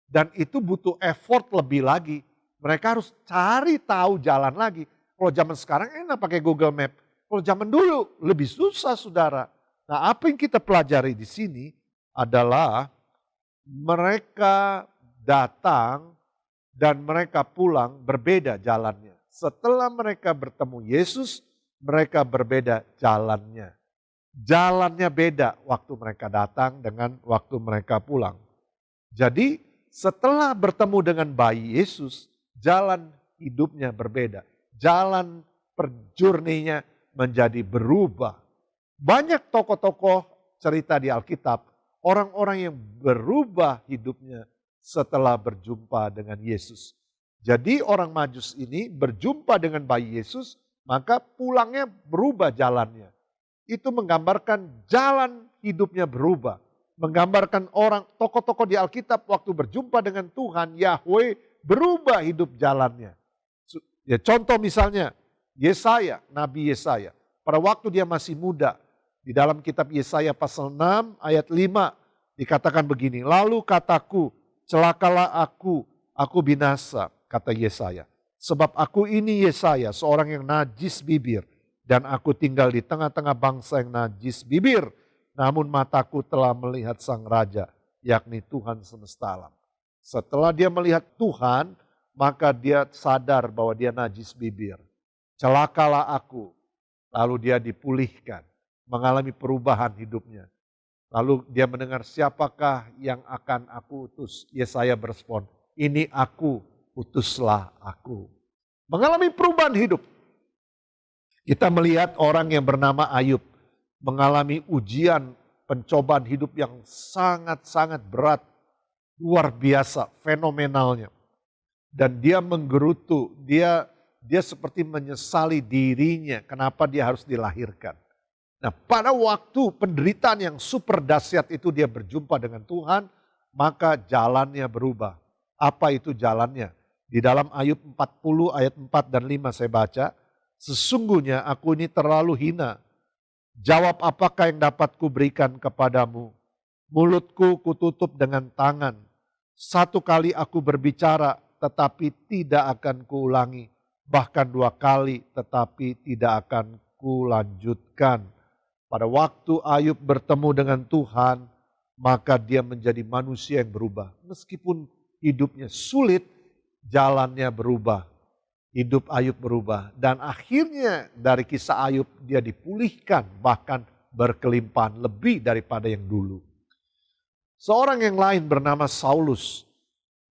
A: Dan itu butuh effort lebih lagi. Mereka harus cari tahu jalan lagi. Kalau zaman sekarang enak pakai Google Map. Kalau zaman dulu lebih susah saudara. Nah apa yang kita pelajari di sini adalah mereka datang dan mereka pulang berbeda jalannya. Setelah mereka bertemu Yesus, mereka berbeda jalannya. Jalannya beda waktu mereka datang dengan waktu mereka pulang. Jadi setelah bertemu dengan bayi Yesus, jalan hidupnya berbeda. Jalan perjurninya menjadi berubah. Banyak tokoh-tokoh cerita di Alkitab, orang-orang yang berubah hidupnya setelah berjumpa dengan Yesus. Jadi orang Majus ini berjumpa dengan bayi Yesus, maka pulangnya berubah jalannya. Itu menggambarkan jalan hidupnya berubah. Menggambarkan orang, tokoh-tokoh di Alkitab waktu berjumpa dengan Tuhan, Yahweh berubah hidup jalannya. Ya, contoh misalnya, Yesaya, Nabi Yesaya. Pada waktu dia masih muda, di dalam kitab Yesaya pasal 6 ayat 5, dikatakan begini, lalu kataku, celakalah aku binasa, kata Yesaya. Sebab aku ini Yesaya, seorang yang najis bibir, dan aku tinggal di tengah-tengah bangsa yang najis bibir. Namun mataku telah melihat sang raja, yakni Tuhan semesta alam. Setelah dia melihat Tuhan, maka dia sadar bahwa dia najis bibir. Celakalah aku. Lalu dia dipulihkan, mengalami perubahan hidupnya. Lalu dia mendengar siapakah yang akan aku utus. Yesaya berespon, ini aku, utuslah aku. Mengalami perubahan hidup. Kita melihat orang yang bernama Ayub mengalami ujian pencobaan hidup yang sangat-sangat berat, luar biasa, fenomenalnya. Dan dia menggerutu, dia seperti menyesali dirinya kenapa dia harus dilahirkan. Nah pada waktu penderitaan yang super dahsyat itu dia berjumpa dengan Tuhan, maka jalannya berubah. Apa itu jalannya? Di dalam Ayub 40 ayat 4 dan 5 saya baca, sesungguhnya aku ini terlalu hina. Jawab apakah yang dapat kuberikan kepadamu? Mulutku kututup dengan tangan. 1 kali aku berbicara tetapi tidak akan kuulangi. Bahkan 2 kali tetapi tidak akan kulanjutkan. Pada waktu Ayub bertemu dengan Tuhan, maka dia menjadi manusia yang berubah. Meskipun hidupnya sulit, jalannya berubah. Hidup Ayub berubah. Dan akhirnya dari kisah Ayub dia dipulihkan, bahkan berkelimpahan lebih daripada yang dulu. Seorang yang lain bernama Saulus.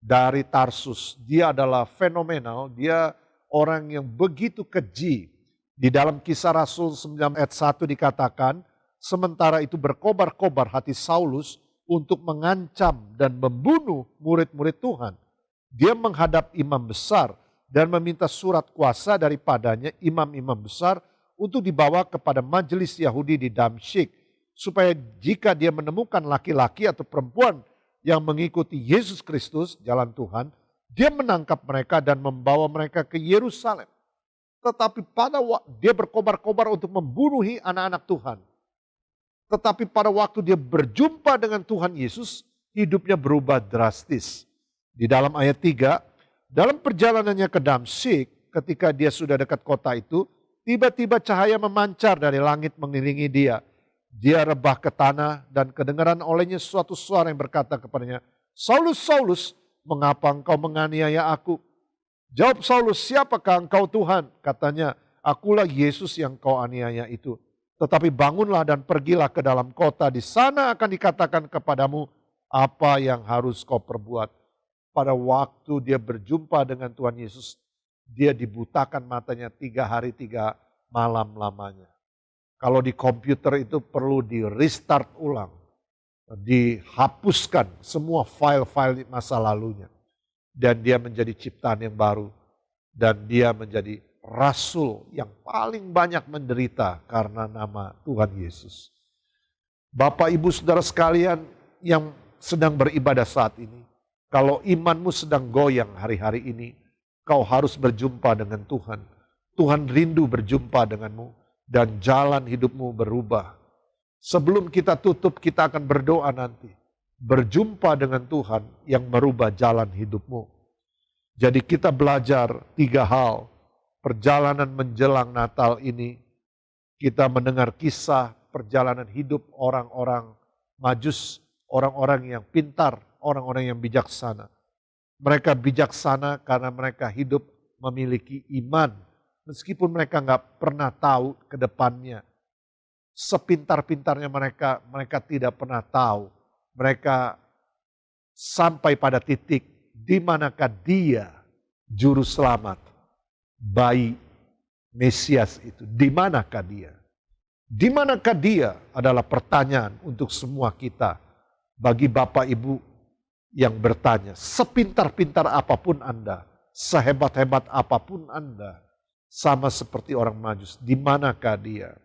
A: dari Tarsus. Dia adalah fenomenal, dia orang yang begitu keji. Di dalam Kisah Rasul 9 ayat 1 dikatakan, sementara itu berkobar-kobar hati Saulus untuk mengancam dan membunuh murid-murid Tuhan. Dia menghadap imam besar dan meminta surat kuasa daripadanya imam-imam besar untuk dibawa kepada majelis Yahudi di Damsyik, supaya jika dia menemukan laki-laki atau perempuan yang mengikuti Yesus Kristus, jalan Tuhan, dia menangkap mereka dan membawa mereka ke Yerusalem. Tetapi dia berkobar-kobar untuk membunuhi anak-anak Tuhan. Tetapi pada waktu dia berjumpa dengan Tuhan Yesus, hidupnya berubah drastis. Di dalam ayat 3, dalam perjalanannya ke Damsyik, ketika dia sudah dekat kota itu, tiba-tiba cahaya memancar dari langit mengelilingi dia. Dia rebah ke tanah dan kedengaran olehnya suatu suara yang berkata kepadanya, "Saulus, Saulus, mengapa engkau menganiaya aku?" Jawab Saulus, "Siapakah engkau Tuhan?" Katanya, "Akulah Yesus yang kau aniaya itu. Tetapi bangunlah dan pergilah ke dalam kota, di sana akan dikatakan kepadamu apa yang harus kau perbuat." Pada waktu dia berjumpa dengan Tuhan Yesus, dia dibutakan matanya 3 hari 3 malam lamanya. Kalau di komputer itu perlu di restart ulang, dihapuskan semua file-file masa lalunya. Dan dia menjadi ciptaan yang baru. Dan dia menjadi rasul yang paling banyak menderita karena nama Tuhan Yesus. Bapak, Ibu, Saudara sekalian yang sedang beribadah saat ini, kalau imanmu sedang goyang hari-hari ini, kau harus berjumpa dengan Tuhan. Tuhan rindu berjumpa denganmu dan jalan hidupmu berubah. Sebelum kita tutup, kita akan berdoa nanti. Berjumpa dengan Tuhan yang merubah jalan hidupmu. Jadi kita belajar 3 hal. Perjalanan menjelang Natal ini, kita mendengar kisah perjalanan hidup orang-orang Majus, orang-orang yang pintar, orang-orang yang bijaksana. Mereka bijaksana karena mereka hidup memiliki iman. Meskipun mereka nggak pernah tahu ke depannya. Sepintar-pintarnya mereka, mereka tidak pernah tahu. Mereka sampai pada titik di manakah dia juru selamat, bayi Mesias itu. Di manakah dia? Di manakah dia adalah pertanyaan untuk semua kita. Bagi Bapak Ibu yang bertanya, sepintar-pintar apapun Anda, sehebat-hebat apapun Anda, sama seperti orang Majus, di manakah dia?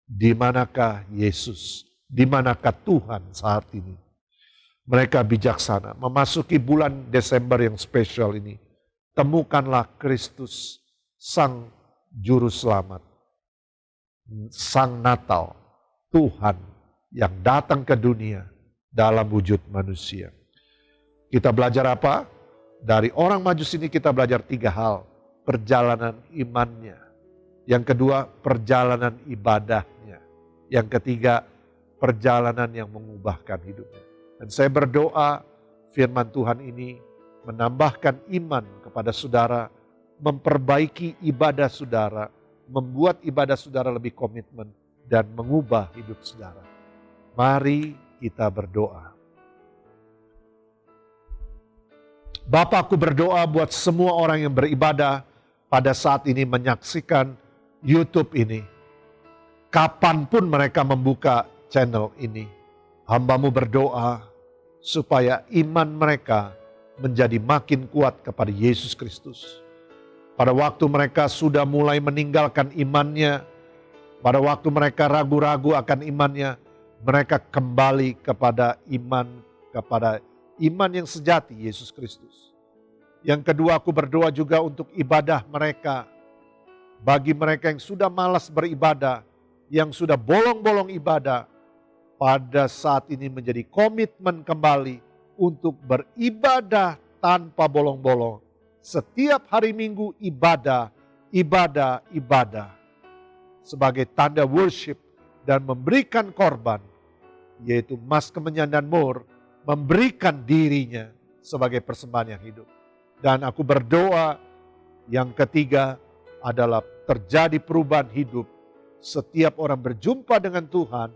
A: Di manakah Yesus? Di manakah Tuhan saat ini? Mereka bijaksana. Memasuki bulan Desember yang spesial ini, temukanlah Kristus, Sang Juru Selamat, Sang Natal, Tuhan yang datang ke dunia dalam wujud manusia. Kita belajar apa? Dari orang Majus ini kita belajar 3 hal. Perjalanan imannya. Yang kedua, perjalanan ibadahnya. Yang ketiga, perjalanan yang mengubahkan hidupnya. Dan saya berdoa firman Tuhan ini menambahkan iman kepada saudara, memperbaiki ibadah saudara, membuat ibadah saudara lebih komitmen, dan mengubah hidup saudara. Mari kita berdoa. Bapa, aku berdoa buat semua orang yang beribadah pada saat ini menyaksikan YouTube ini. Kapanpun mereka membuka channel ini, hamba-Mu berdoa supaya iman mereka menjadi makin kuat kepada Yesus Kristus. Pada waktu mereka sudah mulai meninggalkan imannya, pada waktu mereka ragu-ragu akan imannya, mereka kembali kepada iman yang sejati, Yesus Kristus. Yang kedua, aku berdoa juga untuk ibadah mereka. Bagi mereka yang sudah malas beribadah, yang sudah bolong-bolong ibadah, pada saat ini menjadi komitmen kembali untuk beribadah tanpa bolong-bolong. Setiap hari Minggu ibadah, ibadah, ibadah. Sebagai tanda worship dan memberikan korban, yaitu emas, kemenyan, dan mur, memberikan dirinya sebagai persembahan yang hidup. Dan aku berdoa yang ketiga adalah terjadi perubahan hidup. Setiap orang berjumpa dengan Tuhan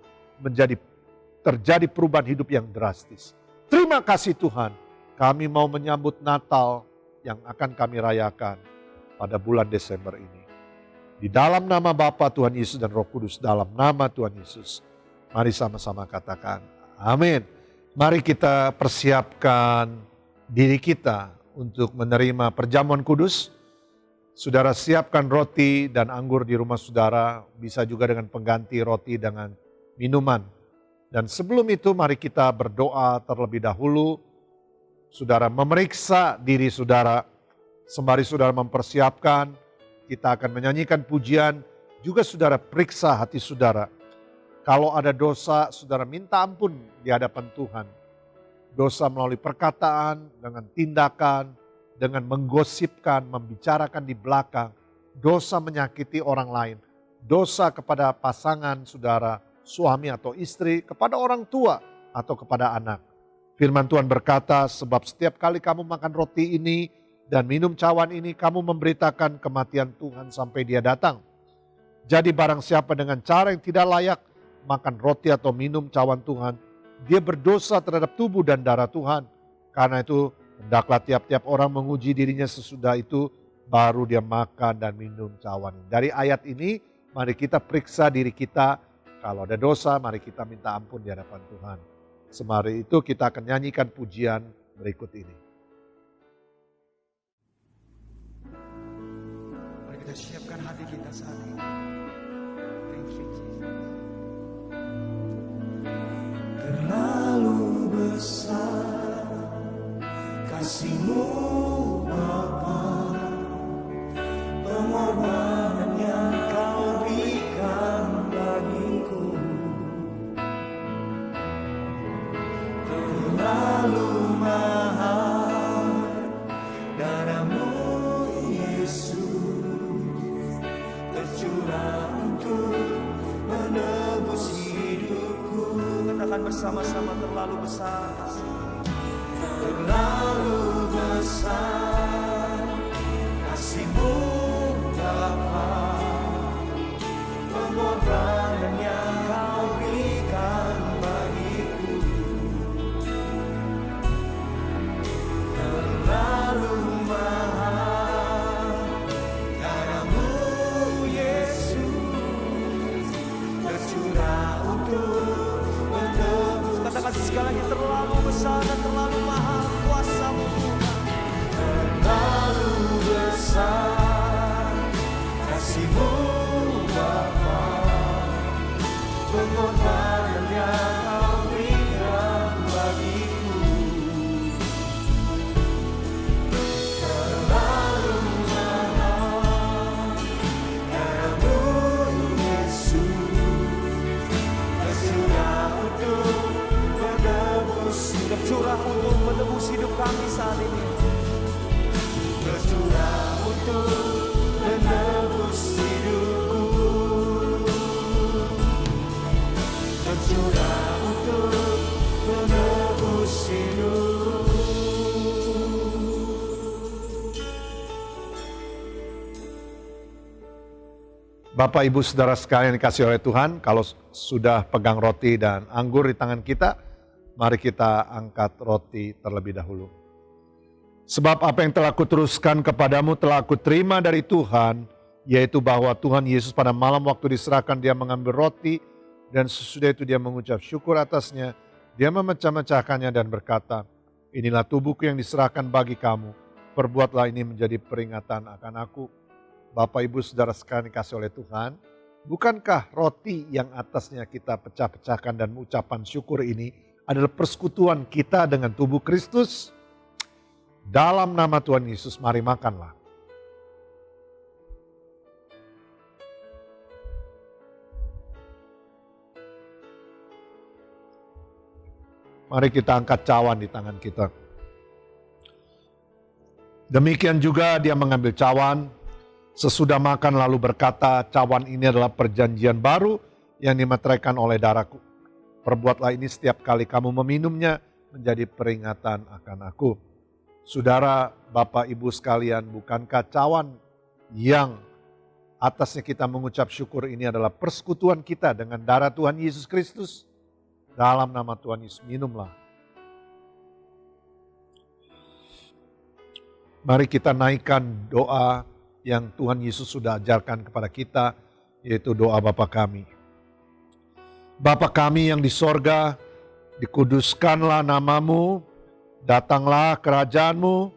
A: terjadi perubahan hidup yang drastis. Terima kasih Tuhan. Kami mau menyambut Natal yang akan kami rayakan pada bulan Desember ini. Di dalam nama Bapa, Tuhan Yesus dan Roh Kudus, dalam nama Tuhan Yesus. Mari sama-sama katakan, amin. Mari kita persiapkan diri kita untuk menerima perjamuan kudus. Saudara siapkan roti dan anggur di rumah saudara, bisa juga dengan pengganti roti dengan minuman. Dan sebelum itu mari kita berdoa terlebih dahulu. Saudara memeriksa diri saudara, sembari saudara mempersiapkan, kita akan menyanyikan pujian, juga saudara periksa hati saudara. Kalau ada dosa, saudara minta ampun di hadapan Tuhan. Dosa melalui perkataan, dengan tindakan, dengan menggosipkan, membicarakan di belakang, dosa menyakiti orang lain, dosa kepada pasangan saudara, suami atau istri, kepada orang tua atau kepada anak. Firman Tuhan berkata, sebab setiap kali kamu makan roti ini dan minum cawan ini, kamu memberitakan kematian Tuhan sampai Dia datang. Jadi barang siapa dengan cara yang tidak layak makan roti atau minum cawan Tuhan, dia berdosa terhadap tubuh dan darah Tuhan. Karena itu hendaklah tiap-tiap orang menguji dirinya, sesudah itu baru dia makan dan minum cawan. Dari ayat ini mari kita periksa diri kita. Kalau ada dosa mari kita minta ampun di hadapan Tuhan. Semari itu kita akan nyanyikan pujian berikut ini.
B: Mari kita siapkan hati kita saat ini. Thank you, Jesus.
C: Terlalu besar kasih-Mu Bapa, pengorbanan yang Kau berikan bagiku. Terlalu mahal darah-Mu Yesus, tercurah untuk menebus hidupku.
B: Katakan bersama-sama, terlalu besar kasih.
C: Terlalu besar kasih-Mu Bapa, pengorbanan yang Kau berikan bagiku. Terlalu mahal darah-Mu Yesus, tercurah untuk menebus.
B: Katakan sekali lagi, terlalu besar dan terlalu mahal kuasa-Mu Tuhan.
C: Terlalu besar kasih-Mu Bapa, pengorbanan yang Kau berikan bagiku. Terlalu mahal darah-Mu Yesus, tercurah untuk menebus.
B: Tercurah untuk menebus hidup kami saat ini.
C: Tercurah untuk menebus hidupku. Tercurah untuk menebus hidupku.
A: Bapak Ibu Saudara sekalian yang dikasih oleh Tuhan, kalau sudah pegang roti dan anggur di tangan kita, mari kita angkat roti terlebih dahulu. Sebab apa yang telah kuteruskan kepadamu telah aku terima dari Tuhan, yaitu bahwa Tuhan Yesus pada malam waktu diserahkan dia mengambil roti, dan sesudah itu dia mengucap syukur atasnya, dia memecah-mecahkannya dan berkata, inilah tubuhku yang diserahkan bagi kamu, perbuatlah ini menjadi peringatan akan aku. Bapak Ibu Saudara sekalian dikasih oleh Tuhan, bukankah roti yang atasnya kita pecah-pecahkan dan ucapan syukur ini adalah persekutuan kita dengan tubuh Kristus? Dalam nama Tuhan Yesus, mari makanlah. Mari kita angkat cawan di tangan kita. Demikian juga dia mengambil cawan, sesudah makan lalu berkata, cawan ini adalah perjanjian baru yang dimeteraikan oleh darahku. Perbuatlah ini setiap kali kamu meminumnya menjadi peringatan akan aku. Saudara, Bapak, Ibu sekalian, bukankah cawan yang atasnya kita mengucap syukur ini adalah persekutuan kita dengan darah Tuhan Yesus Kristus? Dalam nama Tuhan Yesus, minumlah. Mari kita naikkan doa yang Tuhan Yesus sudah ajarkan kepada kita, yaitu doa Bapa kami. Bapa kami yang di sorga, dikuduskanlah namamu, datanglah kerajaanmu,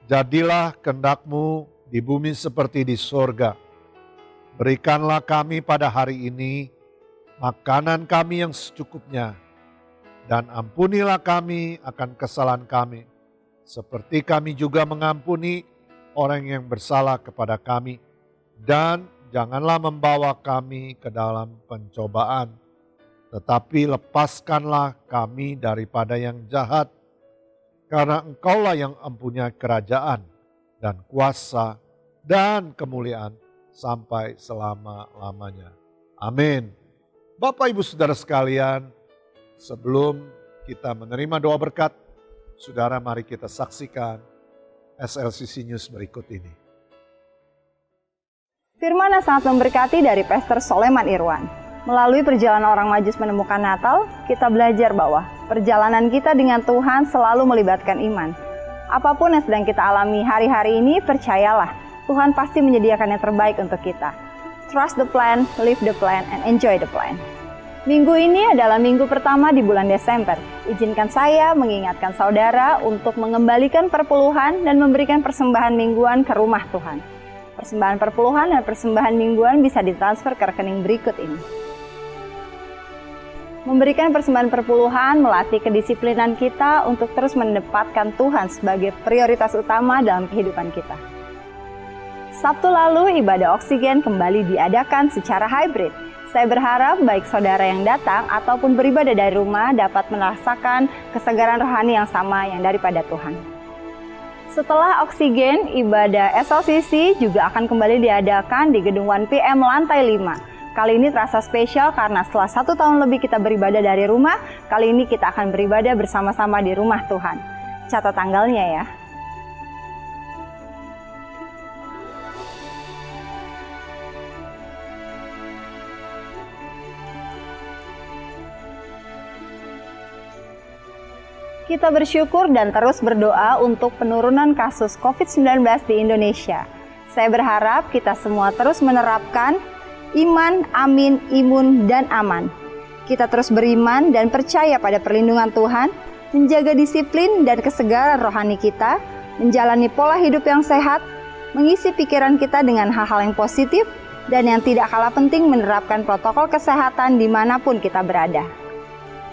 A: jadilah kehendak-Mu di bumi seperti di sorga. Berikanlah kami pada hari ini makanan kami yang secukupnya, dan ampunilah kami akan kesalahan kami, seperti kami juga mengampuni orang yang bersalah kepada kami. Dan janganlah membawa kami ke dalam pencobaan, tetapi lepaskanlah kami daripada yang jahat. Karena Engkaulah yang mempunyai kerajaan dan kuasa dan kemuliaan sampai selama-lamanya. Amin. Bapak Ibu Saudara sekalian, sebelum kita menerima doa berkat, saudara mari kita saksikan SLCC News berikut ini.
D: Firman yang sangat memberkati dari Pastor Soleman Irwan. Melalui perjalanan orang Majus menemukan Natal, kita belajar bahwa perjalanan kita dengan Tuhan selalu melibatkan iman. Apapun yang sedang kita alami hari-hari ini, percayalah, Tuhan pasti menyediakan yang terbaik untuk kita. Trust the plan, live the plan, and enjoy the plan. Minggu ini adalah minggu pertama di bulan Desember. Izinkan saya mengingatkan saudara untuk mengembalikan perpuluhan dan memberikan persembahan mingguan ke rumah Tuhan. Persembahan perpuluhan dan persembahan mingguan bisa ditransfer ke rekening berikut ini. Memberikan persembahan perpuluhan melatih kedisiplinan kita untuk terus menempatkan Tuhan sebagai prioritas utama dalam kehidupan kita. Sabtu lalu ibadah oksigen kembali diadakan secara hybrid. Saya berharap baik saudara yang datang ataupun beribadah dari rumah dapat merasakan kesegaran rohani yang sama yang daripada Tuhan. Setelah oksigen, ibadah SLCC juga akan kembali diadakan di gedung 1PM lantai 5. Kali ini terasa spesial karena setelah 1 tahun lebih kita beribadah dari rumah, kali ini kita akan beribadah bersama-sama di rumah Tuhan. Catat tanggalnya ya. Kita bersyukur dan terus berdoa untuk penurunan kasus COVID-19 di Indonesia. Saya berharap kita semua terus menerapkan iman, amin, imun, dan aman. Kita terus beriman dan percaya pada perlindungan Tuhan, menjaga disiplin dan kesegaran rohani kita, menjalani pola hidup yang sehat, mengisi pikiran kita dengan hal-hal yang positif, dan yang tidak kalah penting menerapkan protokol kesehatan dimanapun kita berada.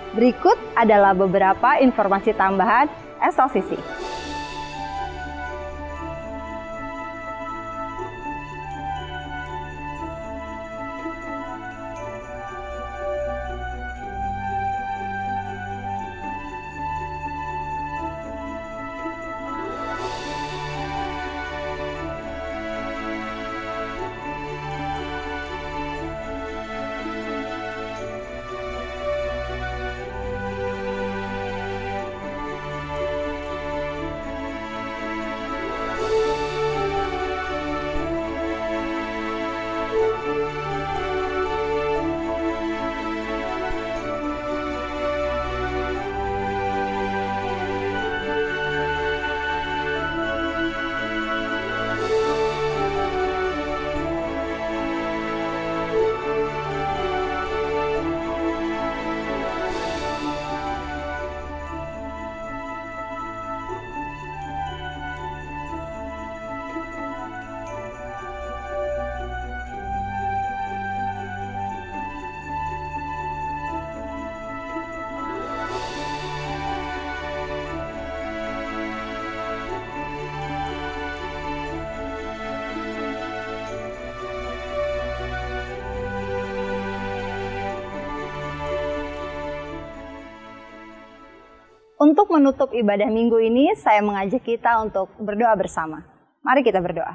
D: Berikut adalah beberapa informasi tambahan SLCC. Untuk menutup ibadah minggu ini, saya mengajak kita untuk berdoa bersama. Mari kita berdoa.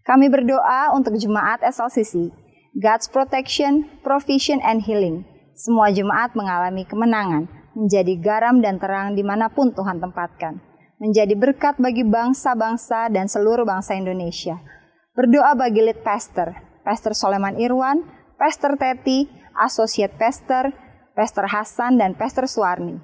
D: Kami berdoa untuk jemaat SLCC, God's protection, provision, and healing. Semua jemaat mengalami kemenangan, menjadi garam dan terang dimanapun Tuhan tempatkan. Menjadi berkat bagi bangsa-bangsa dan seluruh bangsa Indonesia. Berdoa bagi lead pastor, Pastor Soleman Irwan, Pastor Teti, Associate Pastor, Pastor Hasan, dan Pastor Suwarni.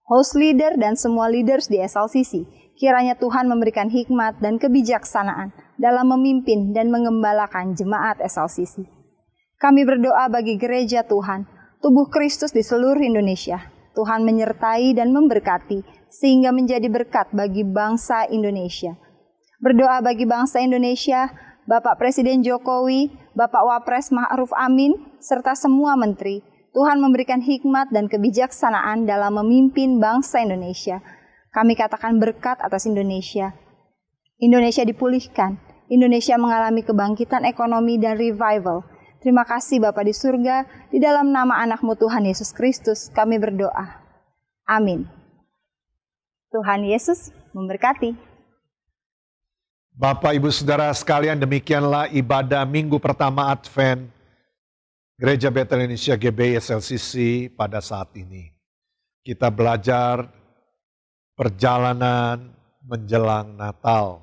D: host leader dan semua leaders di SLCC. Kiranya Tuhan memberikan hikmat dan kebijaksanaan dalam memimpin dan mengembalakan jemaat SLCC. Kami berdoa bagi gereja Tuhan, tubuh Kristus di seluruh Indonesia. Tuhan menyertai dan memberkati sehingga menjadi berkat bagi bangsa Indonesia. Berdoa bagi bangsa Indonesia, Bapak Presiden Jokowi, Bapak Wapres Ma'ruf Amin, serta semua menteri. Tuhan memberikan hikmat dan kebijaksanaan dalam memimpin bangsa Indonesia. Kami katakan berkat atas Indonesia. Indonesia dipulihkan. Indonesia mengalami kebangkitan ekonomi dan revival. Terima kasih Bapa di surga, di dalam nama anak-Mu Tuhan Yesus Kristus kami berdoa. Amin. Tuhan Yesus memberkati.
A: Bapak, Ibu, Saudara sekalian, demikianlah ibadah minggu pertama Advent Gereja Bethel Indonesia GBI SLCC pada saat ini. Kita belajar perjalanan menjelang Natal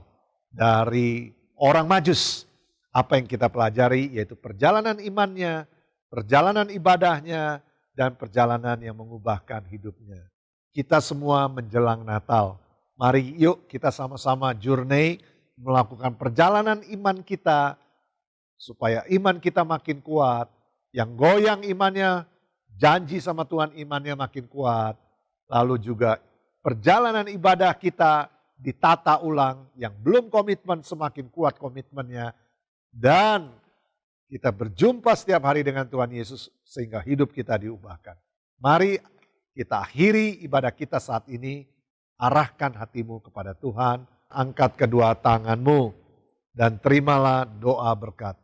A: dari orang Majus. Apa yang kita pelajari yaitu perjalanan imannya, perjalanan ibadahnya, dan perjalanan yang mengubahkan hidupnya. Kita semua menjelang Natal. Mari yuk kita sama-sama journey melakukan perjalanan iman kita supaya iman kita makin kuat. Yang goyang imannya, janji sama Tuhan imannya makin kuat. Lalu juga perjalanan ibadah kita ditata ulang, yang belum komitmen semakin kuat komitmennya. Dan kita berjumpa setiap hari dengan Tuhan Yesus sehingga hidup kita diubahkan. Mari kita akhiri ibadah kita saat ini, arahkan hatimu kepada Tuhan. Angkat kedua tanganmu dan terimalah doa berkat.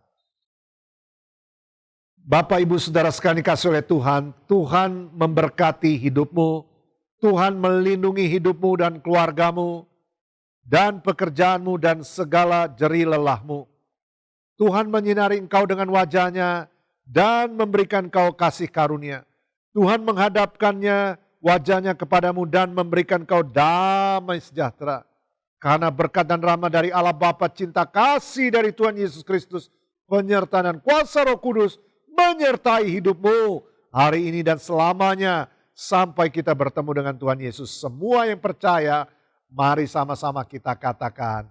A: Bapak, Ibu, Saudara sekalian dikasihi oleh Tuhan, Tuhan memberkati hidupmu, Tuhan melindungi hidupmu dan keluargamu, dan pekerjaanmu dan segala jerih lelahmu. Tuhan menyinari engkau dengan wajahnya dan memberikan engkau kasih karunia. Tuhan menghadapkannya wajahnya kepadamu dan memberikan engkau damai sejahtera. Karena berkat dan rahmat dari Allah Bapa, cinta kasih dari Tuhan Yesus Kristus, penyertaan dan kuasa Roh Kudus menyertai hidupmu hari ini dan selamanya sampai kita bertemu dengan Tuhan Yesus. Semua yang percaya, mari sama-sama kita katakan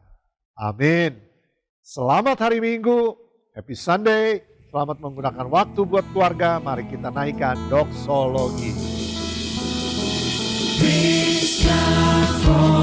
A: amin. Selamat hari Minggu, happy Sunday, selamat menggunakan waktu buat keluarga. Mari kita naikkan doksologi.
C: Praise God for